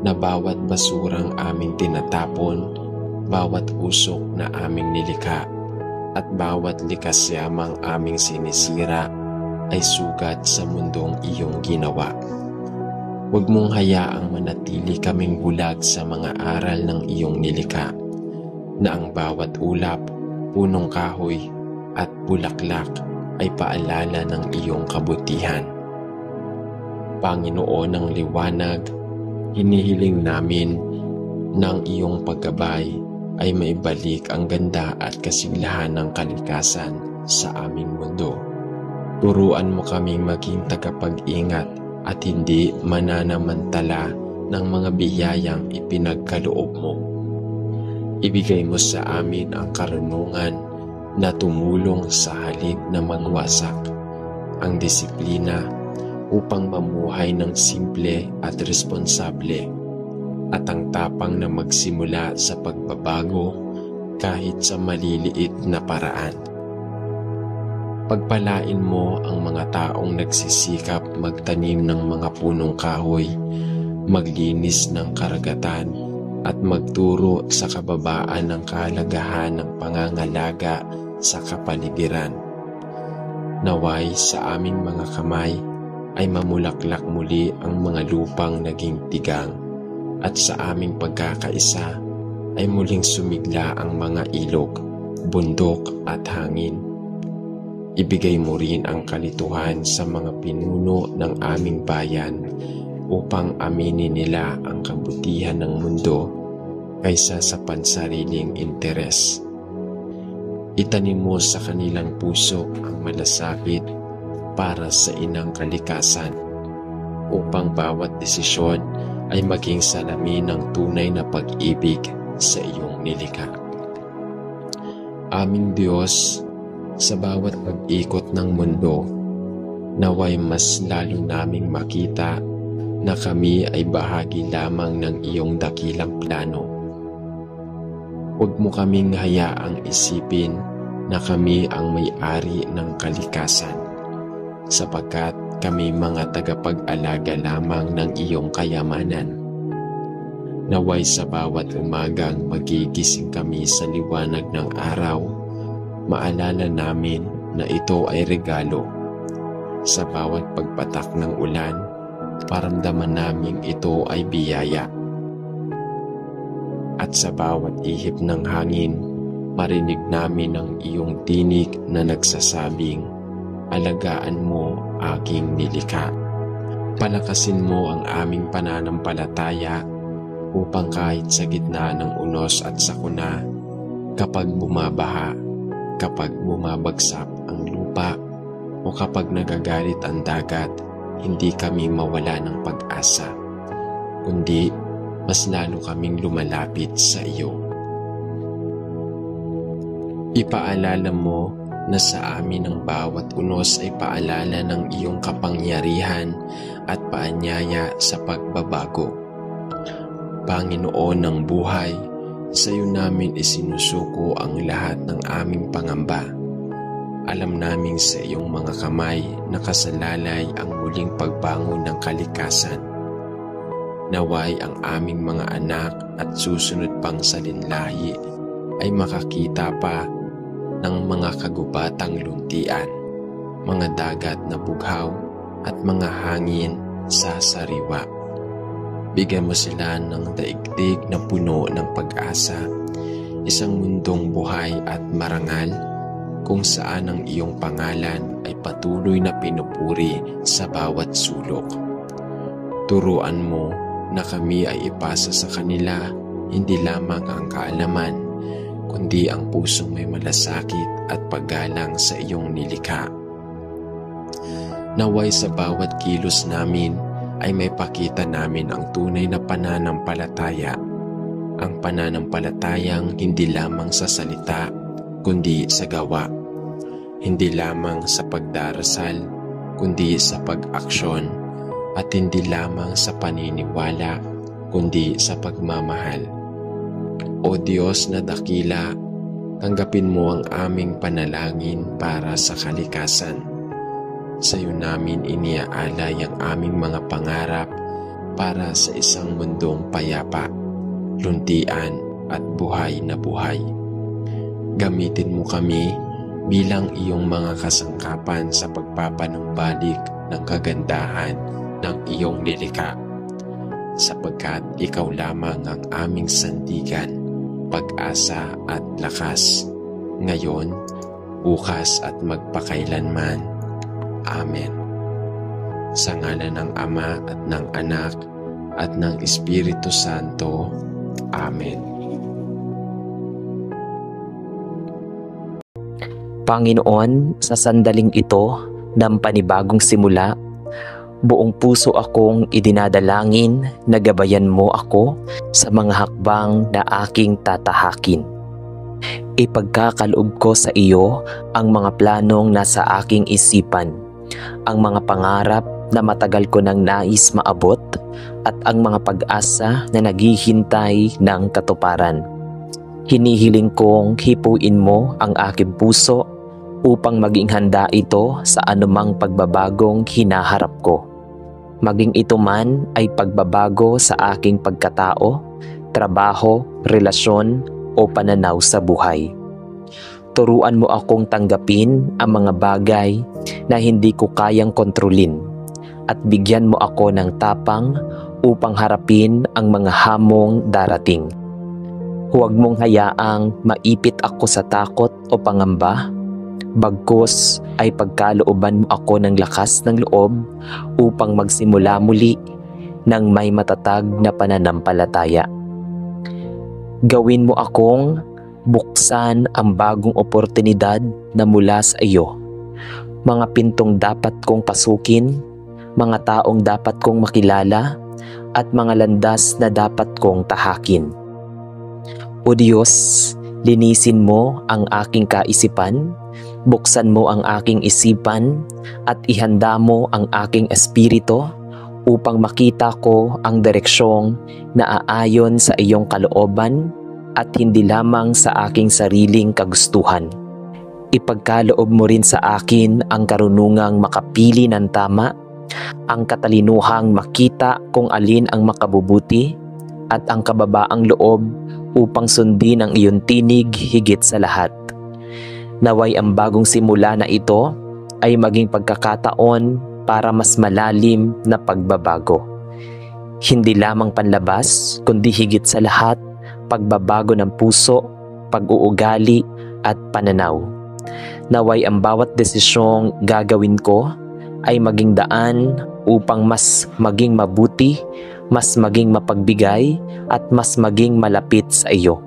na bawat basurang aming tinatapon, bawat usok na aming nilikha, at bawat likas yamang aming sinisira ay sugat sa mundong iyong ginawa. Huwag mong hayaang manatili kaming bulag sa mga aral ng iyong nilikha, na ang bawat ulap, punong kahoy at bulaklak ay paalala ng iyong kabutihan. Panginoon ng liwanag, hinihiling namin ng iyong paggabay ay maibalik ang ganda at kasiglahan ng kalikasan sa aming mundo. Turuan mo kaming maging tagapag-ingat at hindi mananamantala ng mga biyayang ipinagkaloob mo. Ibigay mo sa amin ang karunungan na tumulong sa halip na magwasak, ang disiplina upang mamuhay ng simple at responsable, at ang tapang na magsimula sa pagbabago kahit sa maliliit na paraan. Pagpalain mo ang mga taong nagsisikap magtanim ng mga punong kahoy, maglinis ng karagatan, at magturo sa kababaan ng kahalagahan ng pangangalaga sa kapaligiran. Naway sa aming mga kamay ay mamulaklak muli ang mga lupang naging tigang, at sa aming pagkakaisa ay muling sumigla ang mga ilog, bundok at hangin. Ibigay mo rin ang kalituhan sa mga pinuno ng aming bayan upang aminin nila ang kabutihan ng mundo kaysa sa pansariling interes. Itanim mo sa kanilang puso ang malasakit para sa inang kalikasan, upang bawat desisyon ay maging salamin ng tunay na pag-ibig sa iyong nilikha. Aming Diyos, sa bawat pag-ikot ng mundo, naway mas lalo naming makita na kami ay bahagi lamang ng iyong dakilang plano. Huwag mo kaming hayaang isipin na kami ang may-ari ng kalikasan, sapagkat kami mga tagapag-alaga lamang ng iyong kayamanan. Naway sa bawat umagang magigising kami sa liwanag ng araw, maalala namin na ito ay regalo. Sa bawat pagpatak ng ulan, paramdaman namin ito ay biyaya. At sa bawat ihip ng hangin, marinig namin ang iyong tinig na nagsasabing, "Alagaan mo aking nilikha." Palakasin mo ang aming pananampalataya upang kahit sa gitna ng unos at sakuna, kapag bumabaha, kapag bumabagsak ang lupa, o kapag nagagalit ang dagat, hindi kami mawala ng pag-asa, kundi mas lalo kaming lumalapit sa iyo. Ipaalala mo na sa amin ang bawat unos ay paalala ng iyong kapangyarihan at paanyaya sa pagbabago. Panginoon ng buhay, sa iyo namin isinusuko ang lahat ng aming pangamba. Alam naming sa iyong mga kamay nakasalalay ang muling pagbangon ng kalikasan. Naway ang aming mga anak at susunod pang salinlahi ay makakita pa ng mga kagubatang luntian, mga dagat na bughaw at mga hangin sa sariwa. Bigyan mo sila ng daigdig na puno ng pag-asa, isang mundong buhay at marangal kung saan ang iyong pangalan ay patuloy na pinupuri sa bawat sulok. Turuan mo na kami ay ipasa sa kanila hindi lamang ang kaalaman, kundi ang pusong may malasakit at paggalang sa iyong nilikha. Naway sa bawat kilos namin ay may pakita namin ang tunay na pananampalataya, ang pananampalatayang hindi lamang sa salita, kundi sa gawa, hindi lamang sa pagdarasal, kundi sa pag-aksyon, at hindi lamang sa paniniwala, kundi sa pagmamahal. O Diyos na dakila, tanggapin mo ang aming panalangin para sa kalikasan. Sa iyo namin iniaalay ang aming mga pangarap para sa isang mundong payapa, luntian at buhay na buhay. Gamitin mo kami bilang iyong mga kasangkapan sa pagpapanumbalik ng kagandahan ng iyong nilikha, sapagkat ikaw lamang ang aming sandigan, pag-asa at lakas, ngayon, bukas at magpakailanman. Amen. Sa ngalan ng Ama at ng Anak at ng Espiritu Santo. Amen. Panginoon, sa sandaling ito ng panibagong simula, buong puso akong idinadalangin na gabayan mo ako sa mga hakbang na aking tatahakin. Ipagkakaloob ko sa iyo ang mga planong nasa aking isipan, ang mga pangarap na matagal ko nang nais maabot, at ang mga pag-asa na naghihintay ng katuparan. Hinihiling kong hipuin mo ang aking puso upang maging handa ito sa anumang pagbabagong hinaharap ko. Maging ito man ay pagbabago sa aking pagkatao, trabaho, relasyon o pananaw sa buhay. Turuan mo akong tanggapin ang mga bagay na hindi ko kayang kontrolin at bigyan mo ako ng tapang upang harapin ang mga hamong darating. Huwag mong hayaang maipit ako sa takot o pangamba, bagkus ay pagkalooban mo ako ng lakas ng loob upang magsimula muli ng may matatag na pananampalataya. Gawin mo akong buksan ang bagong oportunidad na mula sa iyo, mga pintong dapat kong pasukin, mga taong dapat kong makilala, at mga landas na dapat kong tahakin. O Diyos, linisin mo ang aking kaisipan, buksan mo ang aking isipan, at ihanda mo ang aking espiritu upang makita ko ang direksyong na aayon sa iyong kalooban at hindi lamang sa aking sariling kagustuhan. Ipagkaloob mo rin sa akin ang karunungang makapili ng tama, ang katalinuhang makita kung alin ang makabubuti, at ang kababaang loob upang sundin ang iyong tinig higit sa lahat. Naway ang bagong simula na ito ay maging pagkakataon para mas malalim na pagbabago. Hindi lamang panlabas, kundi higit sa lahat, pagbabago ng puso, pag-uugali at pananaw. Naway ang bawat desisyong gagawin ko ay maging daan upang mas maging mabuti, mas maging mapagbigay at mas maging malapit sa iyo.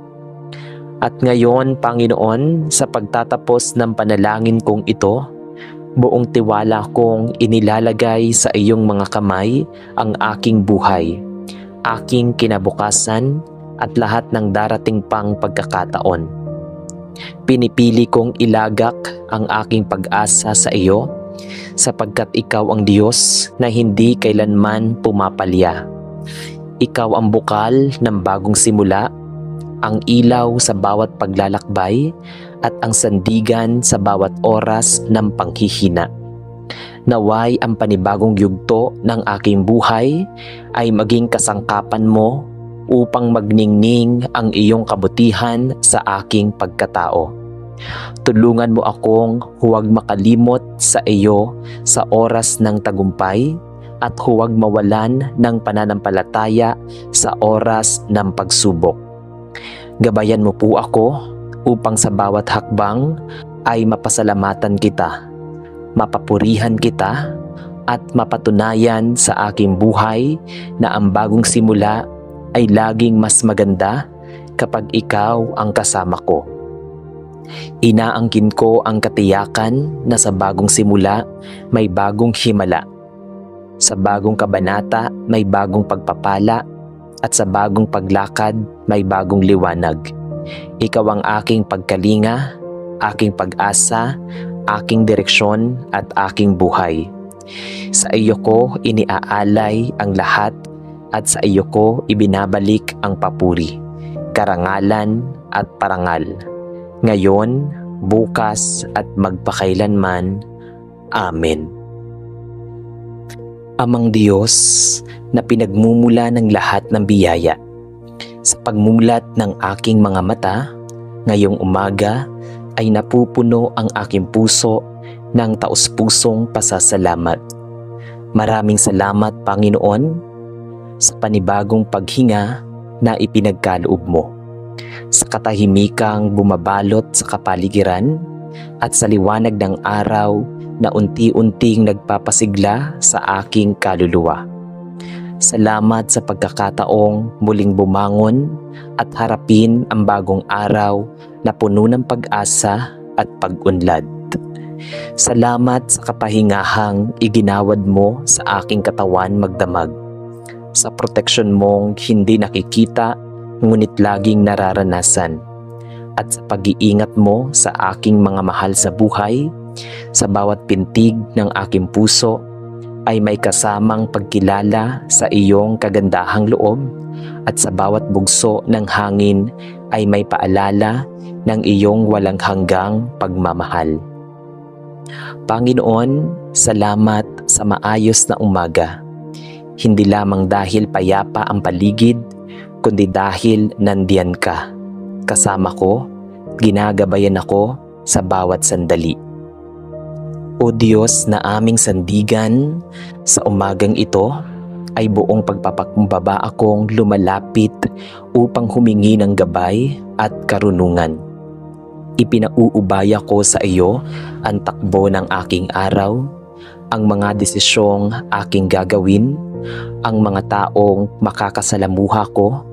At ngayon, Panginoon, sa pagtatapos ng panalangin kong ito, buong tiwala kong inilalagay sa iyong mga kamay ang aking buhay, aking kinabukasan at lahat ng darating pang pagkakataon. Pinipili kong ilagak ang aking pag-asa sa iyo sapagkat ikaw ang Diyos na hindi kailanman pumapalya. Ikaw ang bukal ng bagong simula, ang ilaw sa bawat paglalakbay at ang sandigan sa bawat oras ng panghihina. Naway ang panibagong yugto ng aking buhay ay maging kasangkapan mo upang magningning ang iyong kabutihan sa aking pagkatao. Tulungan mo akong huwag makalimot sa iyo sa oras ng tagumpay at huwag mawalan ng pananampalataya sa oras ng pagsubok. Gabayan mo po ako upang sa bawat hakbang ay mapasalamatan kita, mapapurihan kita at mapatunayan sa aking buhay na ang bagong simula ay laging mas maganda kapag ikaw ang kasama ko. Inaangkin ko ang katiyakan na sa bagong simula may bagong himala. Sa bagong kabanata may bagong pagpapala at sa bagong paglakad may bagong liwanag. Ikaw ang aking pagkalinga, aking pag-asa, aking direksyon at aking buhay. Sa iyo ko iniaalay ang lahat at sa iyo ko ibinabalik ang papuri, karangalan at parangal, ngayon, bukas at magpakailanman. Amen. Amang Diyos na pinagmumula ng lahat ng biyaya, sa pagmulat ng aking mga mata, ngayong umaga ay napupuno ang aking puso ng taos-pusong pasasalamat. Maraming salamat, Panginoon, sa panibagong paghinga na ipinagkaloob mo, sa katahimikang bumabalot sa kapaligiran at sa liwanag ng araw na unti-unting nagpapasigla sa aking kaluluwa. Salamat sa pagkakataong muling bumangon at harapin ang bagong araw na puno ng pag-asa at pag-unlad. Salamat sa kapahingahang iginawad mo sa aking katawan magdamag, sa proteksyon mong hindi nakikita ngunit laging nararanasan, at sa pag-iingat mo sa aking mga mahal sa buhay. Sa bawat pintig ng aking puso ay may kasamang pagkilala sa iyong kagandahang loob, at sa bawat bugso ng hangin ay may paalala ng iyong walang hanggang pagmamahal. Panginoon, salamat sa maayos na umaga. Hindi lamang dahil payapa ang paligid, kundi dahil nandiyan ka. Kasama ko, ginagabayan ako sa bawat sandali. O Diyos na aming sandigan, sa umagang ito ay buong pagpapakumbaba akong lumalapit upang humingi ng gabay at karunungan. Ipinauubaya ko sa iyo ang takbo ng aking araw, ang mga desisyong aking gagawin, ang mga taong makakasalamuha ko,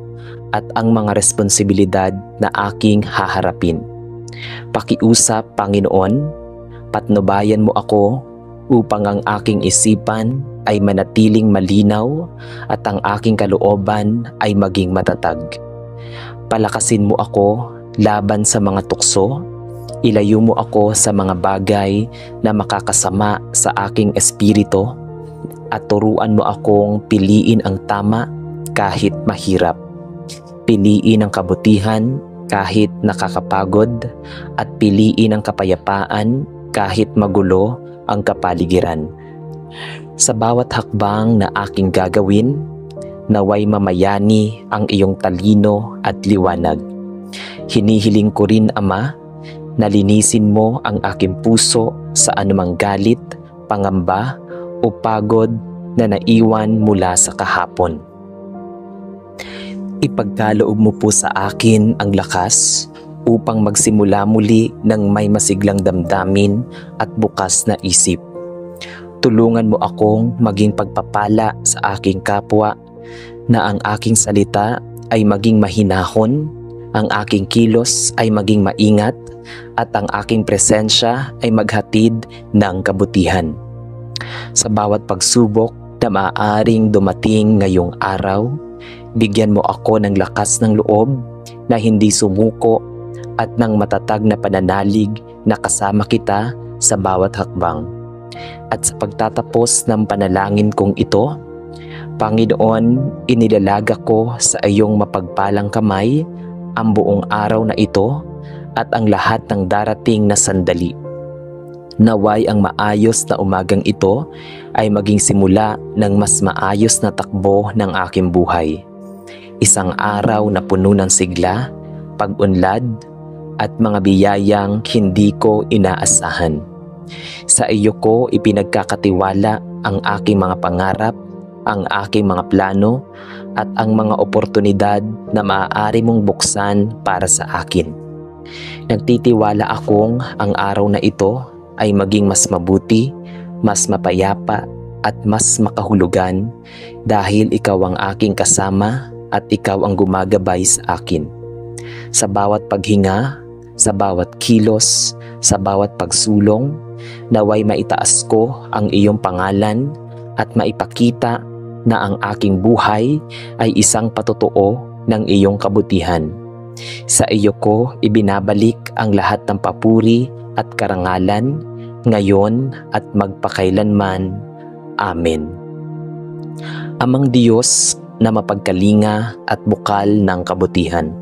at ang mga responsibilidad na aking haharapin. Pakiusap, Panginoon, patnubayan mo ako upang ang aking isipan ay manatiling malinaw at ang aking kalooban ay maging matatag. Palakasin mo ako laban sa mga tukso, ilayo mo ako sa mga bagay na makakasama sa aking espiritu, at turuan mo akong piliin ang tama kahit mahirap. Piliin ang kabutihan kahit nakakapagod, at piliin ang kapayapaan kahit magulo ang kapaligiran. Sa bawat hakbang na aking gagawin, naway mamayani ang iyong talino at liwanag. Hinihiling ko rin, Ama, na linisin mo ang aking puso sa anumang galit, pangamba o pagod na naiwan mula sa kahapon. Ipagkaloob mo po sa akin ang lakas upang magsimula muli ng may masiglang damdamin at bukas na isip. Tulungan mo akong maging pagpapala sa aking kapwa, na ang aking salita ay maging mahinahon, ang aking kilos ay maging maingat, at ang aking presensya ay maghatid ng kabutihan. Sa bawat pagsubok na maaaring dumating ngayong araw, bigyan mo ako ng lakas ng loob na hindi sumuko at ng matatag na pananalig na kasama kita sa bawat hakbang. At sa pagtatapos ng panalangin kong ito, Panginoon, inilalaga ko sa iyong mapagpalang kamay ang buong araw na ito at ang lahat ng darating na sandali. Naway ang maayos na umagang ito ay maging simula ng mas maayos na takbo ng aking buhay. Isang araw na puno ng sigla, pag-unlad, at mga biyayang hindi ko inaasahan. Sa iyo ko ipinagkakatiwala ang aking mga pangarap, ang aking mga plano, at ang mga oportunidad na maaari mong buksan para sa akin. Nagtitiwala akong ang araw na ito ay maging mas mabuti, mas mapayapa, at mas makahulugan dahil ikaw ang aking kasama at ikaw ang gumagabay sa akin. Sa bawat paghinga, sa bawat kilos, sa bawat pagsulong, naway maitaas ko ang iyong pangalan at maipakita na ang aking buhay ay isang patotoo ng iyong kabutihan. Sa iyo ko ibinabalik ang lahat ng papuri at karangalan, ngayon at magpakailanman. Amen. Amang Diyos na mapagkalinga at bukal ng kabutihan,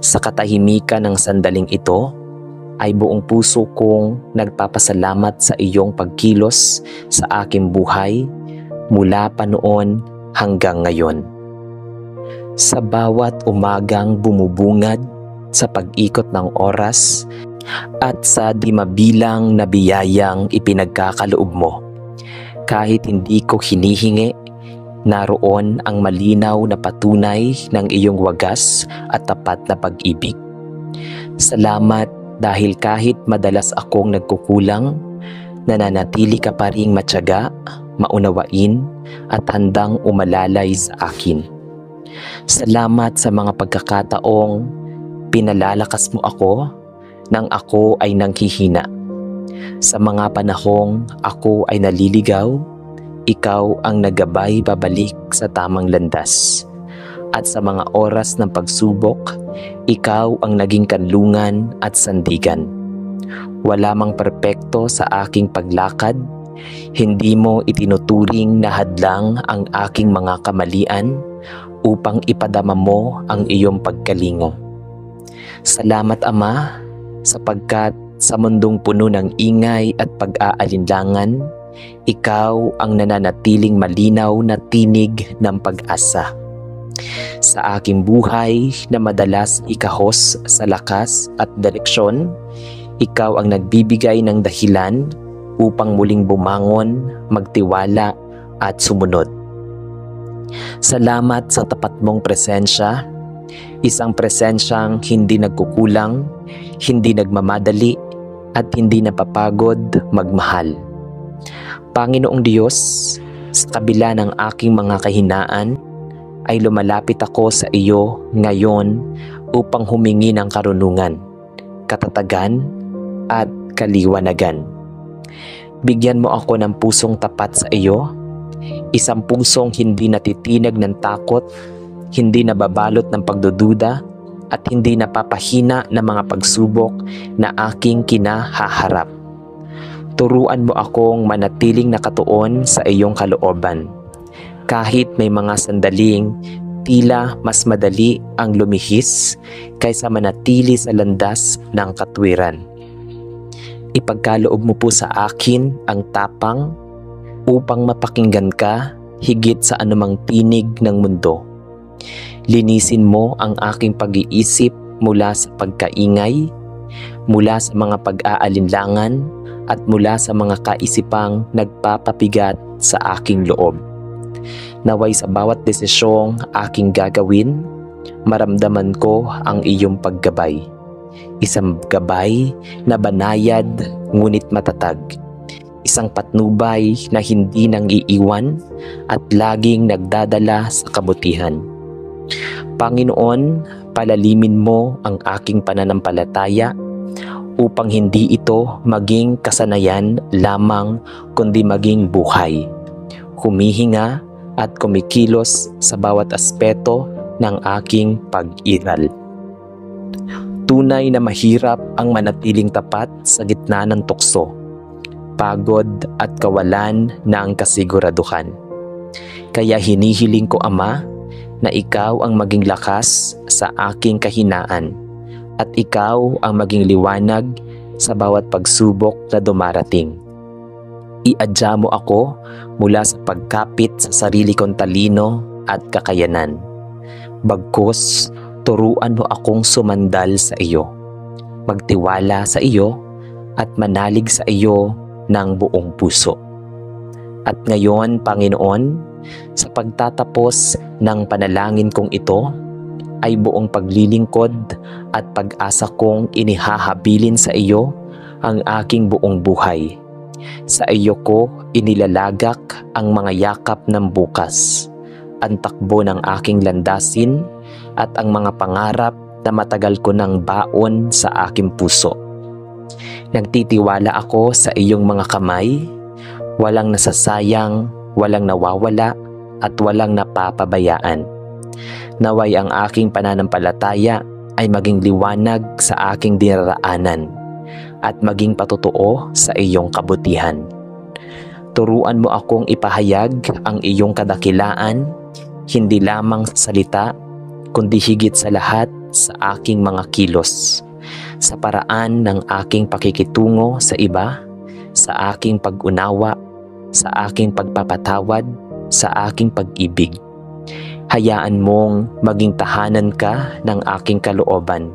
sa katahimikan ng sandaling ito, ay buong puso kong nagpapasalamat sa iyong pagkilos sa aking buhay mula pa noon hanggang ngayon. Sa bawat umagang bumubungad sa pag-ikot ng oras at sa di mabilang na biyayang ipinagkakaloob mo, kahit hindi ko hinihingi, naroon ang malinaw na patunay ng iyong wagas at tapat na pag-ibig. Salamat dahil kahit madalas akong nagkukulang, nananatili ka pa ring matyaga, maunawain at handang umalalay sa akin. Salamat sa mga pagkakataong pinalalakas mo ako nang ako ay nanghihina. Sa mga panahong ako ay naliligaw, ikaw ang nagabay babalik sa tamang landas. At sa mga oras ng pagsubok, ikaw ang naging kanlungan at sandigan. Wala mang perpekto sa aking paglakad, hindi mo itinuturing na hadlang ang aking mga kamalian upang ipadama mo ang iyong pagkalingo. Salamat Ama, sapagkat sa mundong puno ng ingay at pag-aalinlangan, ikaw ang nananatiling malinaw na tinig ng pag-asa. Sa aking buhay na madalas ikahos sa lakas at direksyon, ikaw ang nagbibigay ng dahilan upang muling bumangon, magtiwala at sumunod. Salamat sa tapat mong presensya, isang presensyang hindi nagkukulang, hindi nagmamadali at hindi napapagod magmahal. Panginoong Diyos, sa kabila ng aking mga kahinaan, ay lumalapit ako sa iyo ngayon upang humingi ng karunungan, katatagan at kaliwanagan. Bigyan mo ako ng pusong tapat sa iyo, isang pusong hindi natitinag ng takot, hindi nababalot ng pagdududa, at hindi napapahina ng mga pagsubok na aking kinahaharap. Turuan mo akong manatiling nakatuon sa iyong kalooban, kahit may mga sandaling tila mas madali ang lumihis kaysa manatili sa landas ng katwiran. Ipagkaloob mo po sa akin ang tapang upang mapakinggan ka higit sa anumang tinig ng mundo. Linisin mo ang aking pag-iisip mula sa pagkaingay, mula sa mga pag-aalinlangan, at mula sa mga kaisipang nagpapabigat sa aking loob. Naway sa bawat desisyong aking gagawin, maramdaman ko ang iyong paggabay. Isang gabay na banayad ngunit matatag. Isang patnubay na hindi nang iiwan at laging nagdadala sa kabutihan. Panginoon, palalimin mo ang aking pananampalataya upang hindi ito maging kasanayan lamang kundi maging buhay. Humihinga at kumikilos sa bawat aspeto ng aking pag-iral. Tunay na mahirap ang manatiling tapat sa gitna ng tukso, pagod at kawalan ng kasiguraduhan. Kaya hinihiling ko, Ama, na ikaw ang maging lakas sa aking kahinaan at ikaw ang maging liwanag sa bawat pagsubok na dumarating. Iadya mo ako mula sa pagkapit sa sarili kong talino at kakayanan. Bagkus, turuan mo akong sumandal sa iyo, magtiwala sa iyo at manalig sa iyo ng buong puso. At ngayon, Panginoon, sa pagtatapos ng panalangin kong ito, ay buong paglilingkod at pag-asa kong inihahabilin sa iyo ang aking buong buhay. Sa iyo ko inilalagak ang mga yakap ng bukas, ang takbo ng aking landasin at ang mga pangarap na matagal ko ng baon sa aking puso. Nagtitiwala ako sa iyong mga kamay, walang nasasayang, walang nawawala at walang napapabayaan. Naway ang aking pananampalataya ay maging liwanag sa aking dinaraanan at maging patotoo sa iyong kabutihan. Turuan mo akong ipahayag ang iyong kadakilaan, hindi lamang sa salita, kundi higit sa lahat sa aking mga kilos, sa paraan ng aking pakikitungo sa iba, sa aking pag-unawa, sa aking pagpapatawad, sa aking pag-ibig. Hayaan mong maging tahanan ka ng aking kalooban,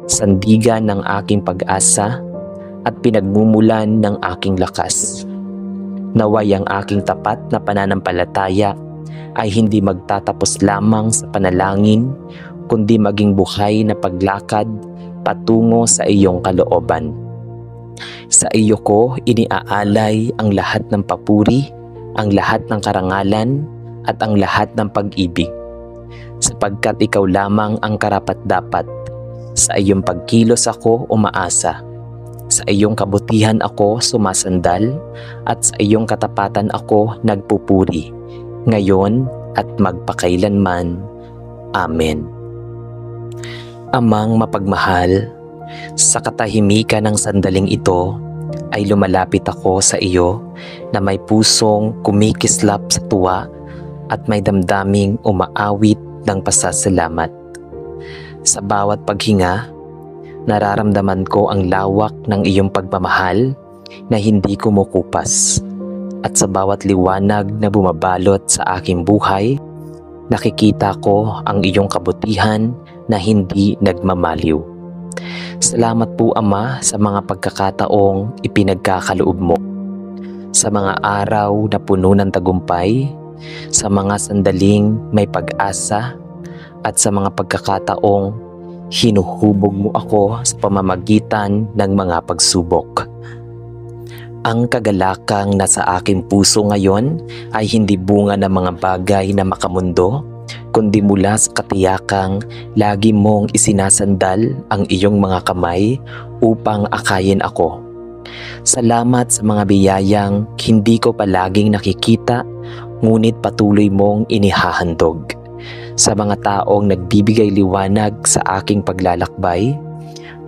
sandigan ng aking pag-asa, at pinagmumulan ng aking lakas. Naway ang aking tapat na pananampalataya ay hindi magtatapos lamang sa panalangin, kundi maging buhay na paglakad patungo sa iyong kalooban. Sa iyo ko iniaalay ang lahat ng papuri, ang lahat ng karangalan, at ang lahat ng pag-ibig, sapagkat ikaw lamang ang karapat-dapat. Sa iyong pagkilos ako umaasa, sa iyong kabutihan ako sumasandal, at sa iyong katapatan ako nagpupuri, ngayon at magpakailanman. Amen. Amang mapagmahal, sa katahimikan ng sandaling ito ay lumalapit ako sa iyo na may pusong kumikislap sa tuwa at may damdaming umaawit ng pasasalamat. Sa bawat paghinga, nararamdaman ko ang lawak ng iyong pagmamahal na hindi kumukupas. At sa bawat liwanag na bumabalot sa aking buhay, nakikita ko ang iyong kabutihan na hindi nagmamaliw. Salamat po, Ama, sa mga pagkakataong ipinagkakaloob mo, sa mga araw na puno ng tagumpay, sa mga sandaling may pag-asa, at sa mga pagkakataong hinuhubog mo ako sa pamamagitan ng mga pagsubok. Ang kagalakang nasa aking puso ngayon ay hindi bunga ng mga bagay na makamundo, kundi mula sa katiyakang lagi mong isinasandal ang iyong mga kamay upang akayin ako. Salamat sa mga biyayang hindi ko palaging nakikita, ngunit patuloy mong inihahandog. Sa mga taong nagbibigay liwanag sa aking paglalakbay,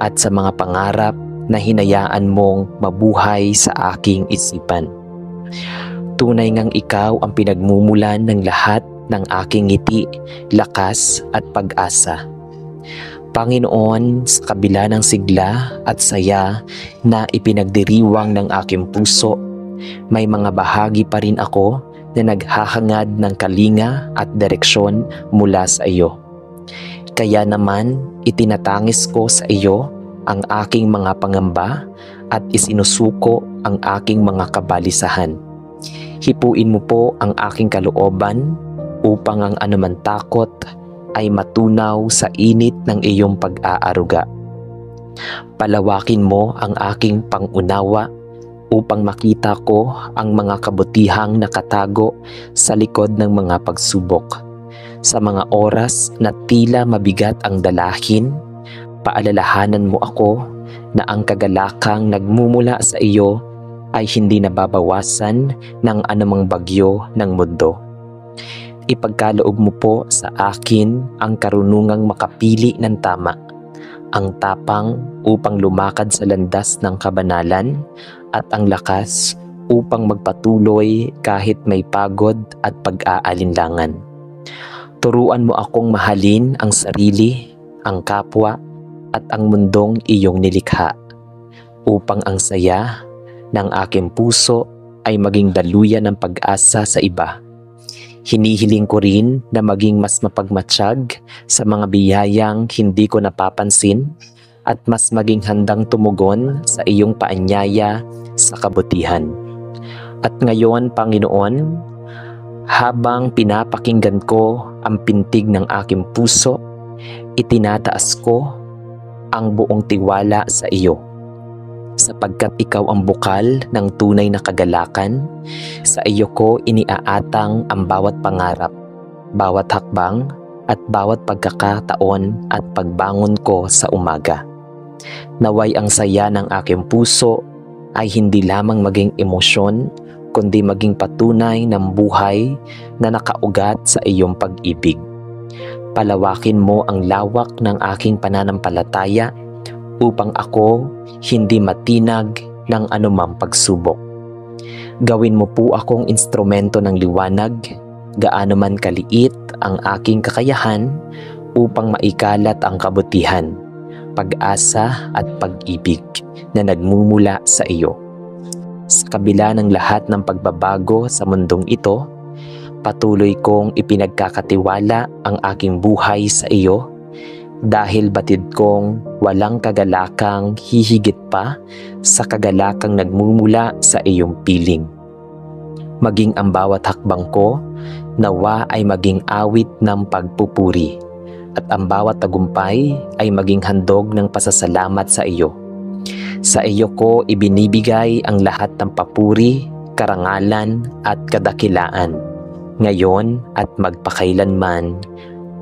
at sa mga pangarap na hinayaan mong mabuhay sa aking isipan. Tunay ngang ikaw ang pinagmumulan ng lahat ng aking ngiti, lakas at pag-asa. Panginoon, sa kabila ng sigla at saya na ipinagdiriwang ng aking puso, may mga bahagi pa rin ako na naghahangad ng kalinga at direksyon mula sa iyo. Kaya naman, itinatangis ko sa iyo ang aking mga pangamba at isinusuko ang aking mga kabalisahan. Hipuin mo po ang aking kalooban upang ang anumang takot ay matunaw sa init ng iyong pag-aaruga. Palawakin mo ang aking pangunawa upang makita ko ang mga kabutihang nakatago sa likod ng mga pagsubok. Sa mga oras na tila mabigat ang dalahin, paalalahanan mo ako na ang kagalakang nagmumula sa iyo ay hindi nababawasan ng anumang bagyo ng mundo. Ipagkaloob mo po sa akin ang karunungang makapili ng tama, ang tapang upang lumakad sa landas ng kabanalan, at ang lakas upang magpatuloy kahit may pagod at pag-aalinlangan. Turuan mo akong mahalin ang sarili, ang kapwa, at ang mundong iyong nilikha, upang ang saya ng aking puso ay maging daluyan ng pag-asa sa iba. Hinihiling ko rin na maging mas mapagmatsyag sa mga biyayang hindi ko napapansin at mas maging handang tumugon sa iyong paanyaya sa kabutihan. At ngayon, Panginoon, habang pinapakinggan ko ang pintig ng aking puso, itinataas ko ang buong tiwala sa iyo. Sapagkat ikaw ang bukal ng tunay na kagalakan, sa iyo ko iniaatang ang bawat pangarap, bawat hakbang, at bawat pagkakataon at pagbangon ko sa umaga. Naway ang saya ng aking puso ay hindi lamang maging emosyon, kundi maging patunay ng buhay na nakaugat sa iyong pag-ibig. Palawakin mo ang lawak ng aking pananampalataya upang ako hindi matinag ng anumang pagsubok. Gawin mo po akong instrumento ng liwanag, gaano man kaliit ang aking kakayahan upang maikalat ang kabutihan, pag-asa at pag-ibig na nagmumula sa iyo. Sa kabila ng lahat ng pagbabago sa mundong ito, patuloy kong ipinagkakatiwala ang aking buhay sa iyo dahil batid kong walang kagalakang hihigit pa sa kagalakang nagmumula sa iyong piling. Maging ang bawat hakbang ko, nawa ay maging awit ng pagpupuri, at ang bawat tagumpay ay maging handog ng pasasalamat sa iyo. Sa iyo ko ibinibigay ang lahat ng papuri, karangalan at kadakilaan, ngayon at magpakailanman.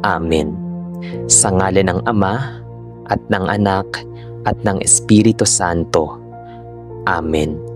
Amen. Sa ngalan ng Ama, at ng Anak, at ng Espiritu Santo. Amen.